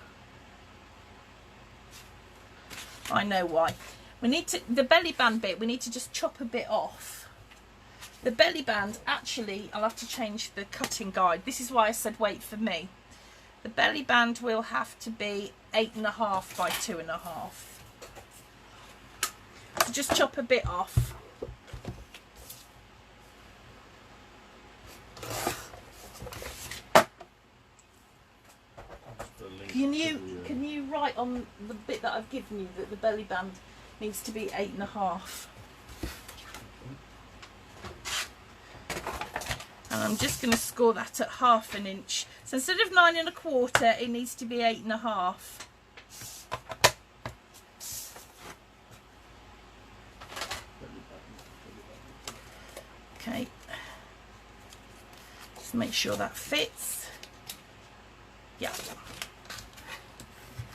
I know why. We need to, the belly band bit, we need to just chop a bit off. The belly band, actually, I'll have to change the cutting guide. This is why I said wait for me. The belly band will have to be 8.5 by 2.5. So just chop a bit off. Can you write on the bit that I've given you that the belly band needs to be 8.5? And I'm just going to score that at 1/2 inch. So instead of 9.25, it needs to be 8.5. Okay. Just make sure that fits. Yeah.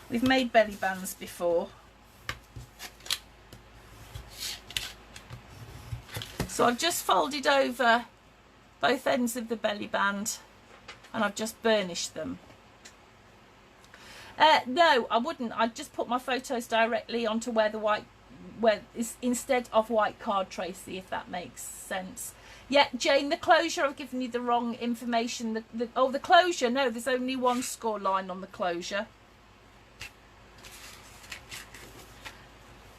We've made belly bands before. So I've just folded over both ends of the belly band and I've just burnished them. No, I wouldn't. I'd just put my photos directly onto where the white, instead of white card, Tracy, if that makes sense. Yeah, Jane, the closure, I've given you the wrong information. The closure, no, there's only one score line on the closure.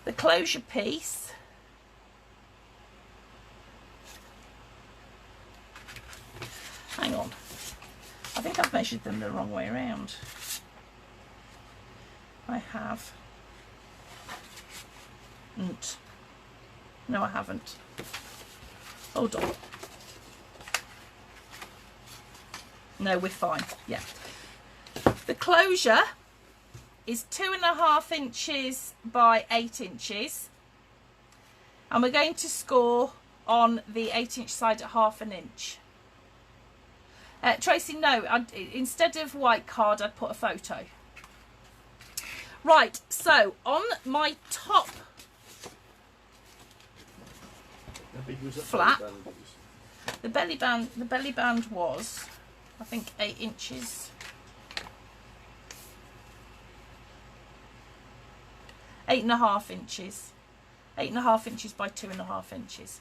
The closure piece, hang on, I think I've measured them the wrong way around. I have. No, I haven't. Hold on. No, we're fine. Yeah. The closure is 2.5 inches by 8 inches. And we're going to score on the 8-inch side at 1/2 inch. Tracy, no, instead of white card, I'd put a photo. Right, so on my top flap, the belly band was, I think, 8 inches. 8.5 inches. 8.5 inches by 2.5 inches.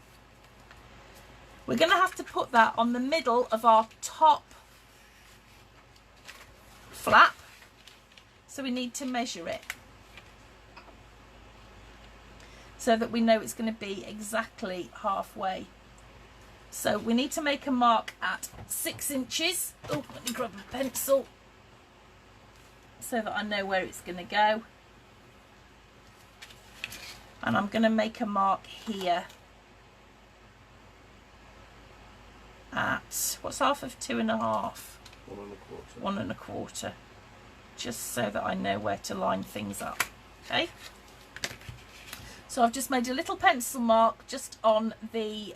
We're going to have to put that on the middle of our top flap. So we need to measure it so that we know it's going to be exactly halfway. So we need to make a mark at 6 inches. Oh, let me grab a pencil so that I know where it's going to go. And I'm going to make a mark here at, what's half of 2.5? 1.25. 1.25. Just so that I know where to line things up. Okay. So I've just made a little pencil mark just on the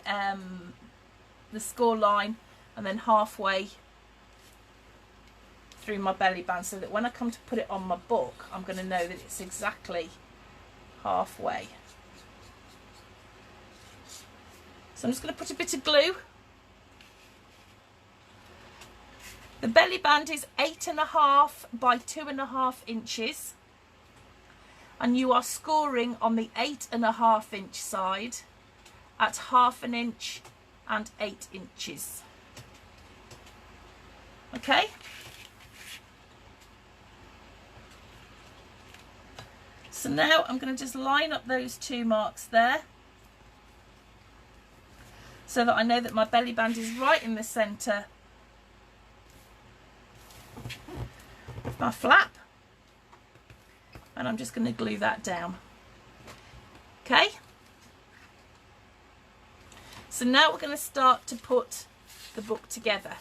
score line, and then halfway through my belly band, so that when I come to put it on my book, I'm going to know that it's exactly halfway. So I'm just going to put a bit of glue. The belly band is 8.5 by 2.5 inches, and you are scoring on the 8.5 inch side at 1/2 inch and 8 inches. Okay. So now I'm going to just line up those two marks there, so that I know that my belly band is right in the centre of my flap, and I'm just going to glue that down. Okay. So now we're going to start to put the book together.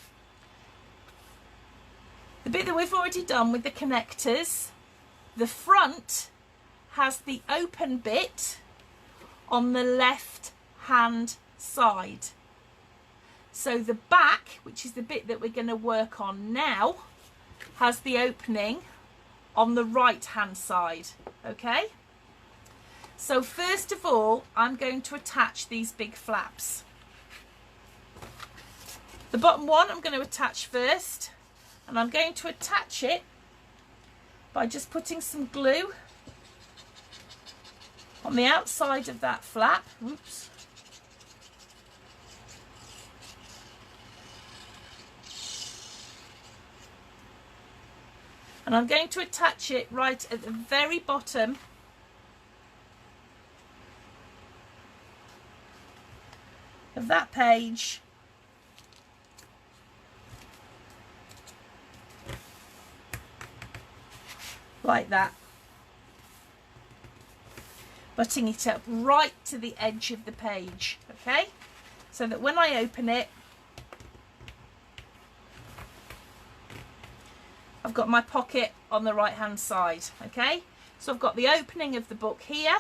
The bit that we've already done with the connectors, the front has the open bit on the left hand side. So the back, which is the bit that we're going to work on now, has the opening on the right hand side. Okay. So first of all, I'm going to attach these big flaps. The bottom one I'm going to attach first, and I'm going to attach it by just putting some glue on the outside of that flap. Oops. And I'm going to attach it right at the very bottom of that page, like that, butting it up right to the edge of the page, okay, so that when I open it, I've got my pocket on the right hand side. Okay, so I've got the opening of the book here,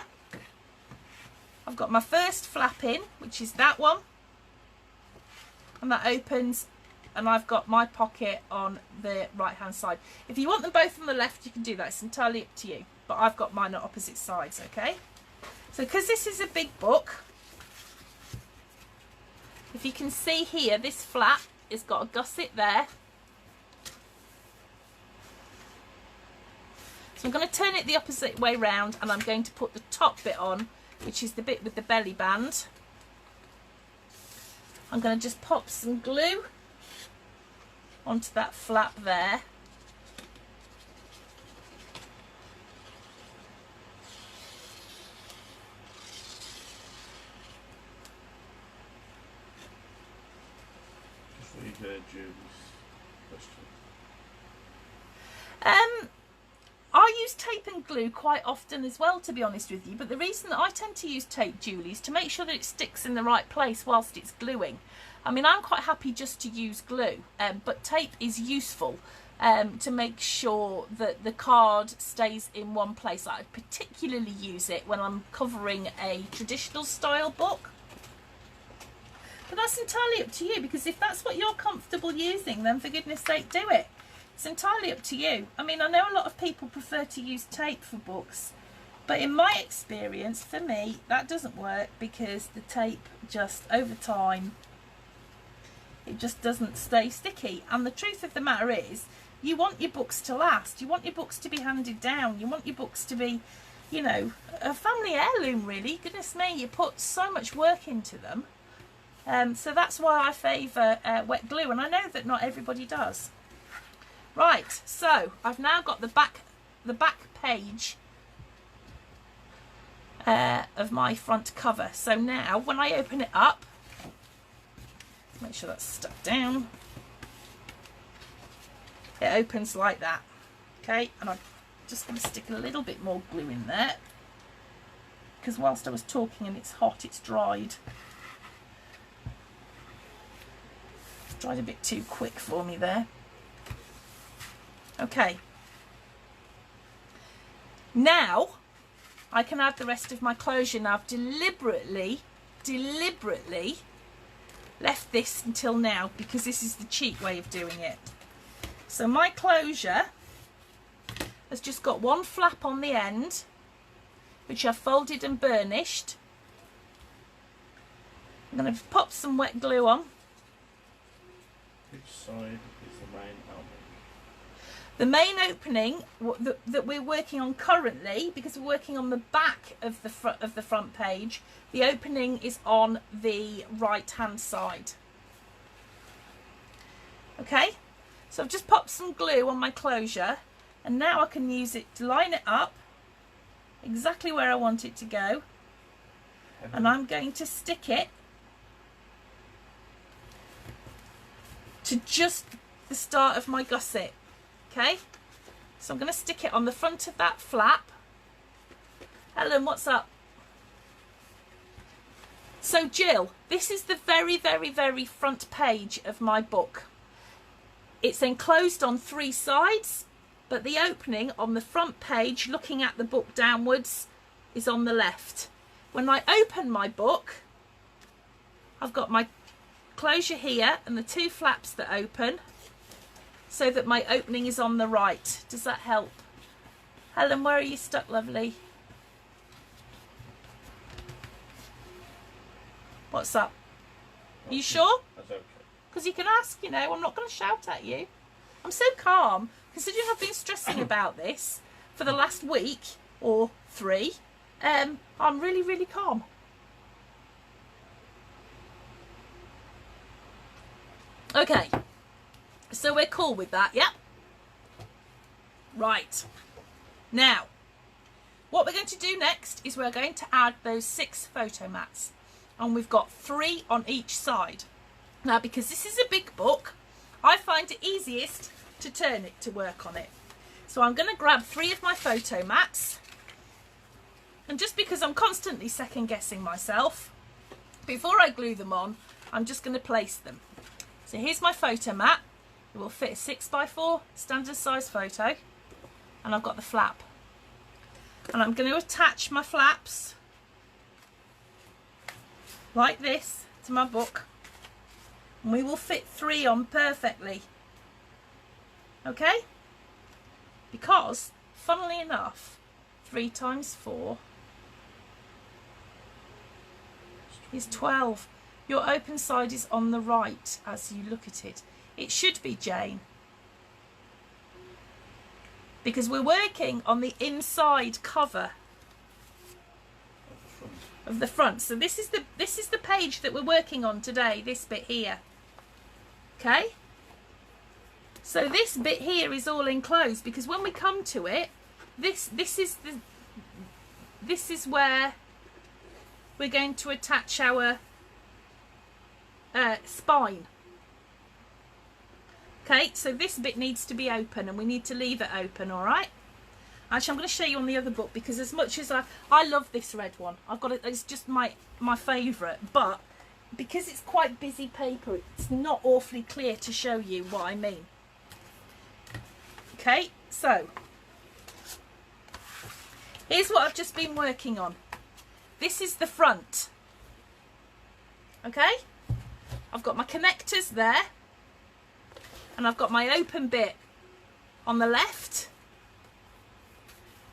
I've got my first flap in, which is that one, and that opens, and I've got my pocket on the right hand side. If you want them both on the left, you can do that, it's entirely up to you, but I've got mine on opposite sides. Okay, so because this is a big book, if you can see here, this flap has got a gusset there. So I'm going to turn it the opposite way round, and I'm going to put the top bit on, which is the bit with the belly band. I'm going to just pop some glue onto that flap there. Just read Julie's question. Are use tape and glue quite often as well, to be honest with you, but the reason that I tend to use tape, Julie, is to make sure that it sticks in the right place whilst it's gluing. I mean, I'm quite happy just to use glue, but tape is useful to make sure that the card stays in one place. I particularly use it when I'm covering a traditional style book. But that's entirely up to you, because if that's what you're comfortable using, then for goodness sake, do it. It's entirely up to you. I mean, I know a lot of people prefer to use tape for books, but in my experience, for me, that doesn't work, because the tape just, over time, it just doesn't stay sticky. And the truth of the matter is, you want your books to last. You want your books to be handed down. You want your books to be, you know, a family heirloom, really. Goodness me, you put so much work into them. So that's why I favour wet glue, and I know that not everybody does. Right, so I've now got the back page of my front cover. So now when I open it up, make sure that's stuck down, it opens like that. Okay, and I'm just going to stick a little bit more glue in there, because whilst I was talking and it's hot, it's dried. It's dried a bit too quick for me there. Okay, now I can add the rest of my closure. Now I've deliberately left this until now, because this is the cheap way of doing it. So my closure has just got one flap on the end, which I've folded and burnished. I'm going to pop some wet glue on. Which side is the main opening? The main opening that we're working on currently, because we're working on the back of the front page, the opening is on the right hand side. Okay, so I've just popped some glue on my closure, and now I can use it to line it up exactly where I want it to go, and I'm going to stick it to just the start of my gusset. Okay, so I'm going to stick it on the front of that flap. Helen, what's up? So Jill, this is the very, very, very front page of my book. It's enclosed on 3 sides, but the opening on the front page, looking at the book downwards, is on the left. When I open my book, I've got my closure here and the 2 flaps that open, so that my opening is on the right. Does that help? Helen, where are you stuck, lovely? What's up? Are you sure? That's okay. Because you can ask, you know, I'm not going to shout at you. I'm so calm, considering I've been stressing about this for the last week or 3. I'm really, really calm. Okay. So we're cool with that, yeah? Right. Now, what we're going to do next is we're going to add those 6 photo mats. And we've got 3 on each side. Now, because this is a big book, I find it easiest to turn it to work on it. So I'm going to grab 3 of my photo mats. And just because I'm constantly second guessing myself, before I glue them on, I'm just going to place them. So here's my photo mat. It will fit a 6x4 standard size photo, and I've got the flap, and I'm going to attach my flaps like this to my book, and we will fit 3 on perfectly. Okay, because funnily enough, 3 times 4 is 12. Your open side is on the right as you look at it. It should be, Jane, because we're working on the inside cover of the front. So this is the page that we're working on today, this bit here. Okay? So this bit here is all enclosed, because when we come to it, this is where we're going to attach our spine. Okay, so this bit needs to be open, and we need to leave it open, all right? Actually, I'm going to show you on the other book, because as much as I love this red one, I've got it, it's just my favourite, but because it's quite busy paper, it's not awfully clear to show you what I mean. Okay, so here's what I've just been working on. This is the front. Okay, I've got my connectors there, and I've got my open bit on the left,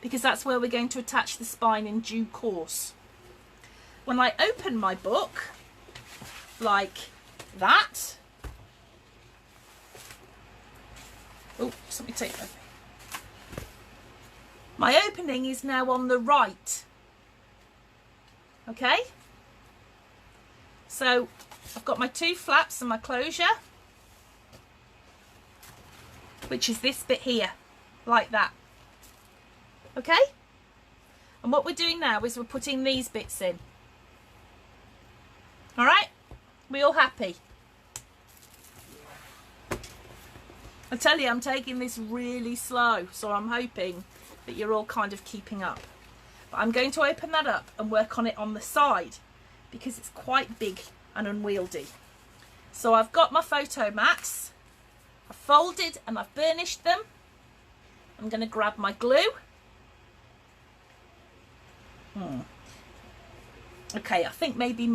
because that's where we're going to attach the spine in due course. When I open my book, like that, oh, somebody take that. My opening is now on the right. Okay, so I've got my two flaps and my closure, which is this bit here, like that. Okay, and what we're doing now is we're putting these bits in. All right, we all happy? I tell you, I'm taking this really slow, so I'm hoping that you're all kind of keeping up. But I'm going to open that up and work on it on the side, because it's quite big and unwieldy. So I've got my photo mats, I've folded and I've burnished them. I'm going to grab my glue. Okay, I think maybe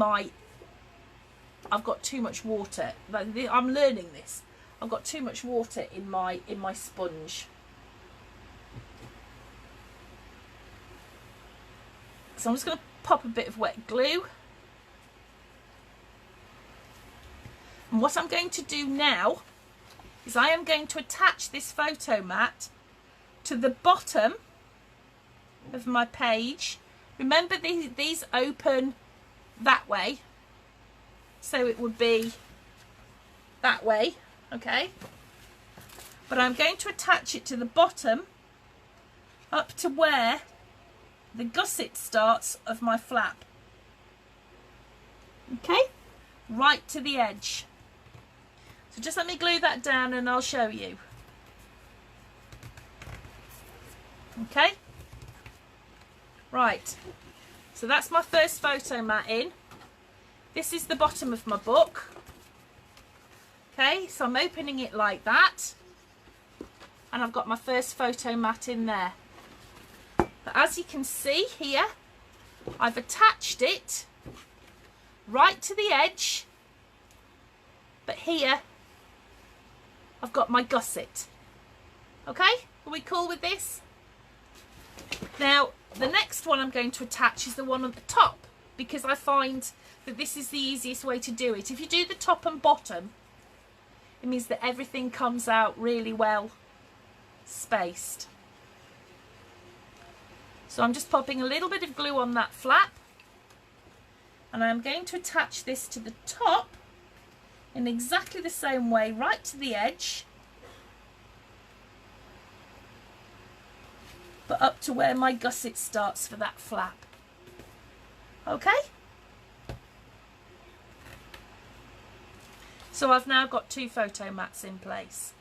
I've got too much water. I'm learning this. I've got too much water in my sponge. So I'm just going to pop a bit of wet glue. And what I'm going to do now is I am going to attach this photo mat to the bottom of my page. Remember, these open that way, so it would be that way, okay? But I'm going to attach it to the bottom up to where the gusset starts of my flap. Okay, right to the edge. So just let me glue that down and I'll show you. Okay, right, so that's my first photo mat in. This is the bottom of my book. Okay, so I'm opening it like that, and I've got my first photo mat in there. But as you can see here, I've attached it right to the edge, but here I've got my gusset. Okay, are we cool with this? Now, the next one I'm going to attach is the one at the top, because I find that this is the easiest way to do it. If you do the top and bottom, it means that everything comes out really well spaced. So I'm just popping a little bit of glue on that flap, and I'm going to attach this to the top in exactly the same way, right to the edge, but up to where my gusset starts for that flap. Okay? So I've now got two photo mats in place.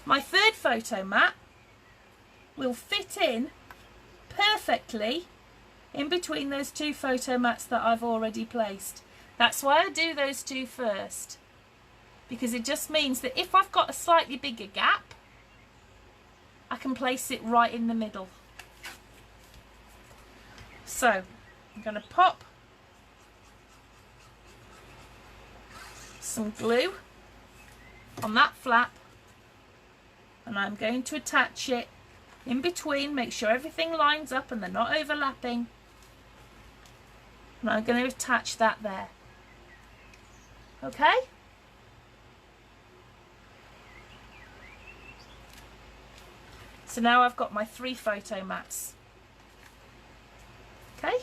My third photo mat will fit in perfectly in between those two photo mats that I've already placed. That's why I do those two first, because it just means that if I've got a slightly bigger gap, I can place it right in the middle. So I'm going to pop some glue on that flap, and I'm going to attach it in between, make sure everything lines up and they're not overlapping, and I'm going to attach that there. Okay? So now I've got my three photo mats. Okay?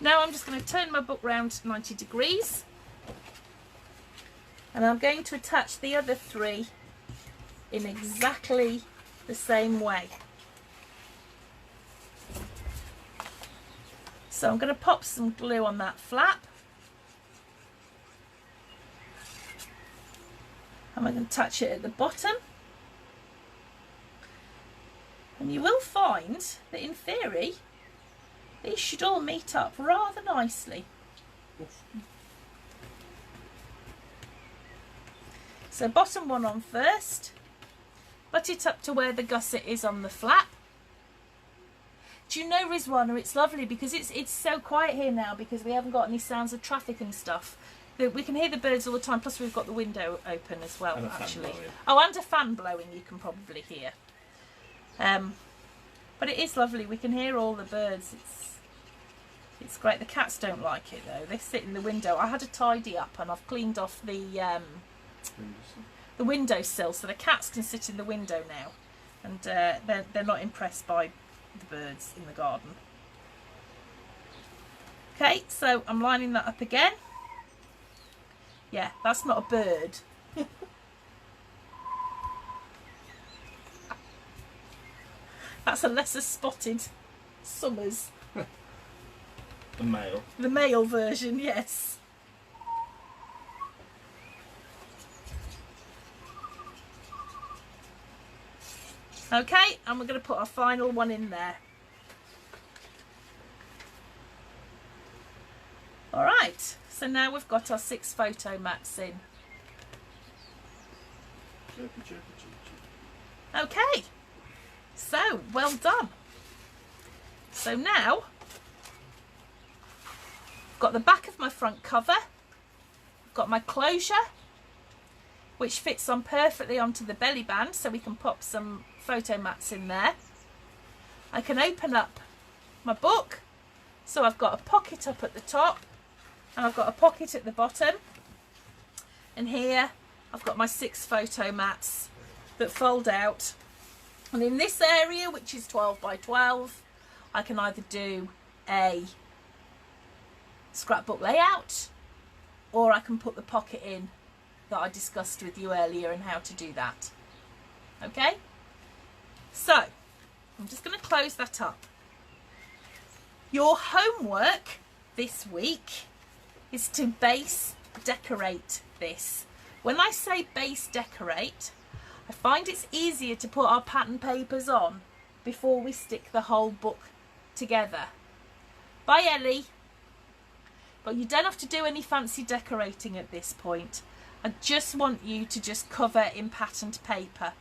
Now I'm just going to turn my book round 90 degrees, and I'm going to attach the other three in exactly the same way. So I'm going to pop some glue on that flap. And I'm going to attach it at the bottom. And you will find that in theory, these should all meet up rather nicely. So bottom one on first, butt it up to where the gusset is on the flap. Do you know, Rizwana, it's lovely because it's so quiet here now because we haven't got any sounds of traffic and stuff. That we can hear the birds all the time, plus we've got the window open as well, actually. Oh, and a fan blowing you can probably hear. But it is lovely, we can hear all the birds. It's great. The cats don't like it though, they sit in the window. I had to tidy up and I've cleaned off the windowsill so the cats can sit in the window now, and they're not impressed by the birds in the garden. Okay, so I'm lining that up again. Yeah, that's not a bird. That's a lesser spotted Summers. The male. The male version, yes. Okay, and we're going to put our final one in there. Alright, so now we've got our 6 photo mats in. Okay, so well done. So now, I've got the back of my front cover, I've got my closure, which fits on perfectly onto the belly band, so we can pop some photo mats in there. I can open up my book, so I've got a pocket up at the top and I've got a pocket at the bottom, and here I've got my 6 photo mats that fold out, and in this area, which is 12 by 12, I can either do a scrapbook layout or I can put the pocket in that I discussed with you earlier and how to do that. Okay, so I'm just going to close that up. Your homework this week is to base decorate this. When I say base decorate, I find it's easier to put our pattern papers on before we stick the whole book together. Bye, Ellie. But you don't have to do any fancy decorating at this point. I just want you to just cover in patterned paper.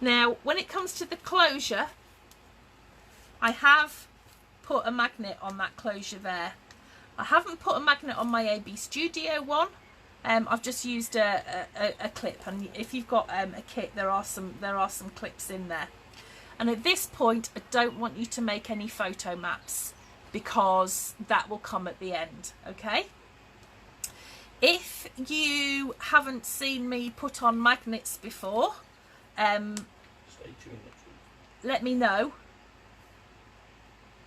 Now, when it comes to the closure, I have put a magnet on that closure there. I haven't put a magnet on my AB Studio one. I've just used a clip, and if you've got a kit, there are some clips in there. And at this point, I don't want you to make any photo maps because that will come at the end. Okay. If you haven't seen me put on magnets before, Stay tuned. let me know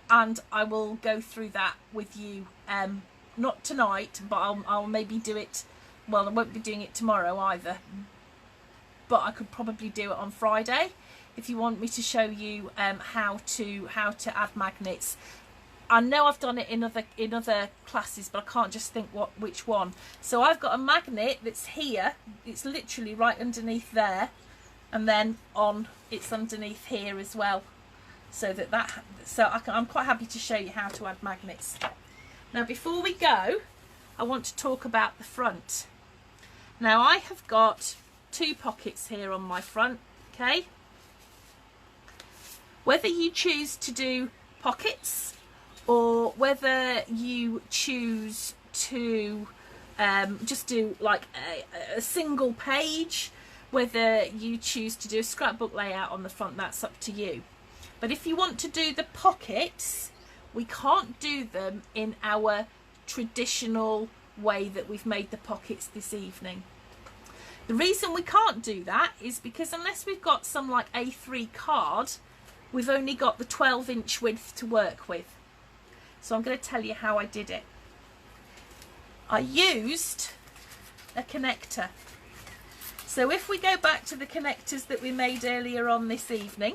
and I will go through that with you. Not tonight, but I'll maybe do it. Well, I won't be doing it tomorrow either, but I could probably do it on Friday if you want me to show you how to add magnets. I know I've done it in other classes, but I can't just think which one. So I've got a magnet that's here. It's literally right underneath there, and then it's underneath here as well. So I'm quite happy to show you how to add magnets. Now, before we go, I want to talk about the front. Now, I have got 2 pockets here on my front. Okay. Whether you choose to do pockets, or whether you choose to just do like a single page, whether you choose to do a scrapbook layout on the front, that's up to you. But if you want to do the pockets, we can't do them in our traditional way that we've made the pockets this evening. The reason we can't do that is because unless we've got some like A3 card, we've only got the 12-inch width to work with. So I'm going to tell you how I did it. I used a connector. So if we go back to the connectors that we made earlier on this evening,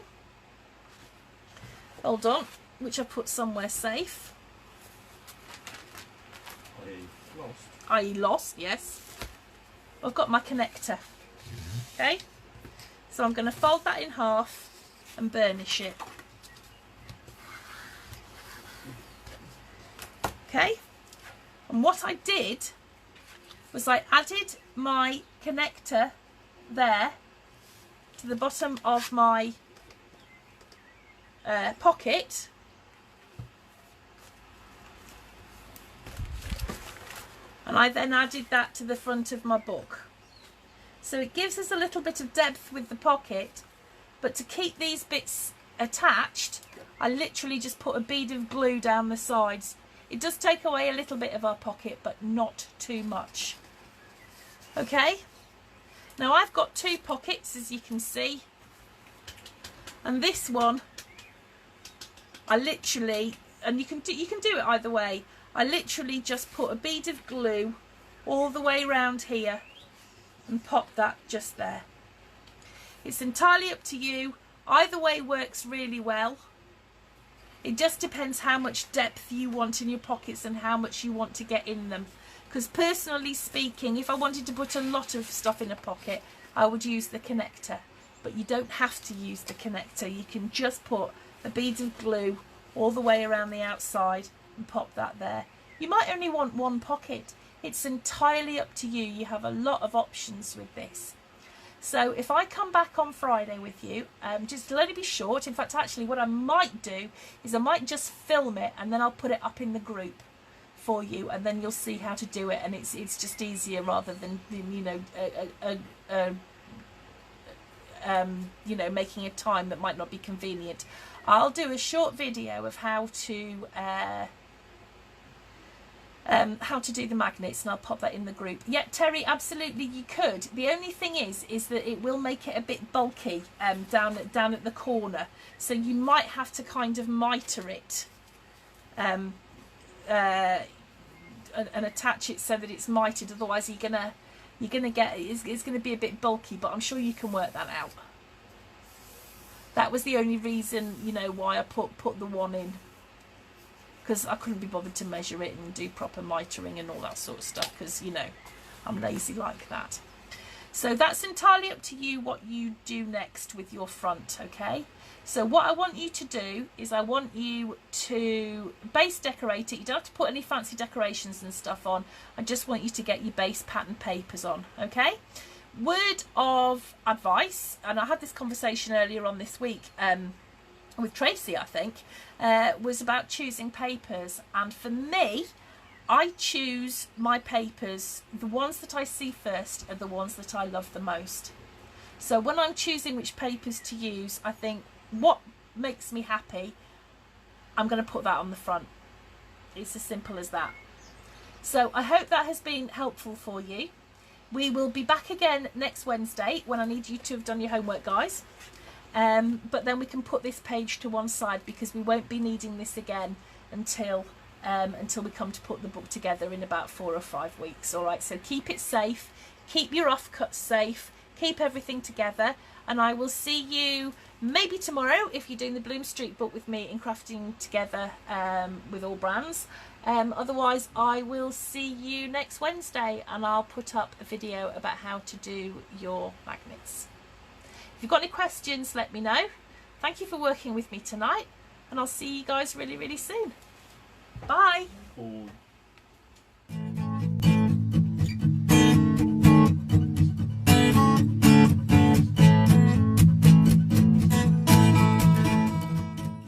hold on, which I put somewhere safe. I lost, yes. I've got my connector. Okay, so I'm going to fold that in half and burnish it. Okay, and what I did was I added my connector there to the bottom of my pocket, and I then added that to the front of my book. So it gives us a little bit of depth with the pocket, but to keep these bits attached, I literally just put a bead of glue down the sides. It does take away a little bit of our pocket, but not too much. Okay, now I've got two pockets, as you can see, and this one I literally, and you can do it either way, I literally just put a bead of glue all the way around here and pop that just there. It's entirely up to you. Either way works really well. It just depends how much depth you want in your pockets and how much you want to get in them. Because personally speaking, if I wanted to put a lot of stuff in a pocket, I would use the connector. But you don't have to use the connector. You can just put a bead of glue all the way around the outside and pop that there. You might only want one pocket. It's entirely up to you. You have a lot of options with this. So if I come back on Friday with you, just let it be short. In fact, actually what I might do is I might just film it and then I'll put it up in the group for you, and then you'll see how to do it, and it's just easier rather than making a time that might not be convenient. I'll do a short video of how to do the magnets, and I'll pop that in the group. Yeah, Terry, absolutely you could. The only thing is that it will make it a bit bulky down at the corner, so you might have to kind of miter it and attach it so that it's mitered. Otherwise you're gonna get it's gonna be a bit bulky, but I'm sure you can work that out. That was the only reason, why I put the one in, because I couldn't be bothered to measure it and do proper mitering and all that sort of stuff, because I'm lazy like that. So that's entirely up to you what you do next with your front. Okay, so what I want you to do is I want you to base decorate it. You don't have to put any fancy decorations and stuff on. I just want you to get your base pattern papers on. Okay, word of advice, and I had this conversation earlier on this week with Tracy, I think, was about choosing papers. And for me, I choose my papers, the ones that I see first are the ones that I love the most. So when I'm choosing which papers to use, I think what makes me happy, I'm going to put that on the front. It's as simple as that. So I hope that has been helpful for you. We will be back again next Wednesday when I need you to have done your homework, guys. But then we can put this page to one side, because we won't be needing this again until we come to put the book together in about 4 or 5 weeks. All right, so keep it safe, keep your offcuts safe, keep everything together, and I will see you maybe tomorrow if you're doing the Bloom Street book with me in Crafting Together with all brands. Otherwise I will see you next Wednesday, and I'll put up a video about how to do your magnets. If you've got any questions, let me know. Thank you for working with me tonight, and I'll see you guys really, really soon. Bye. Cool.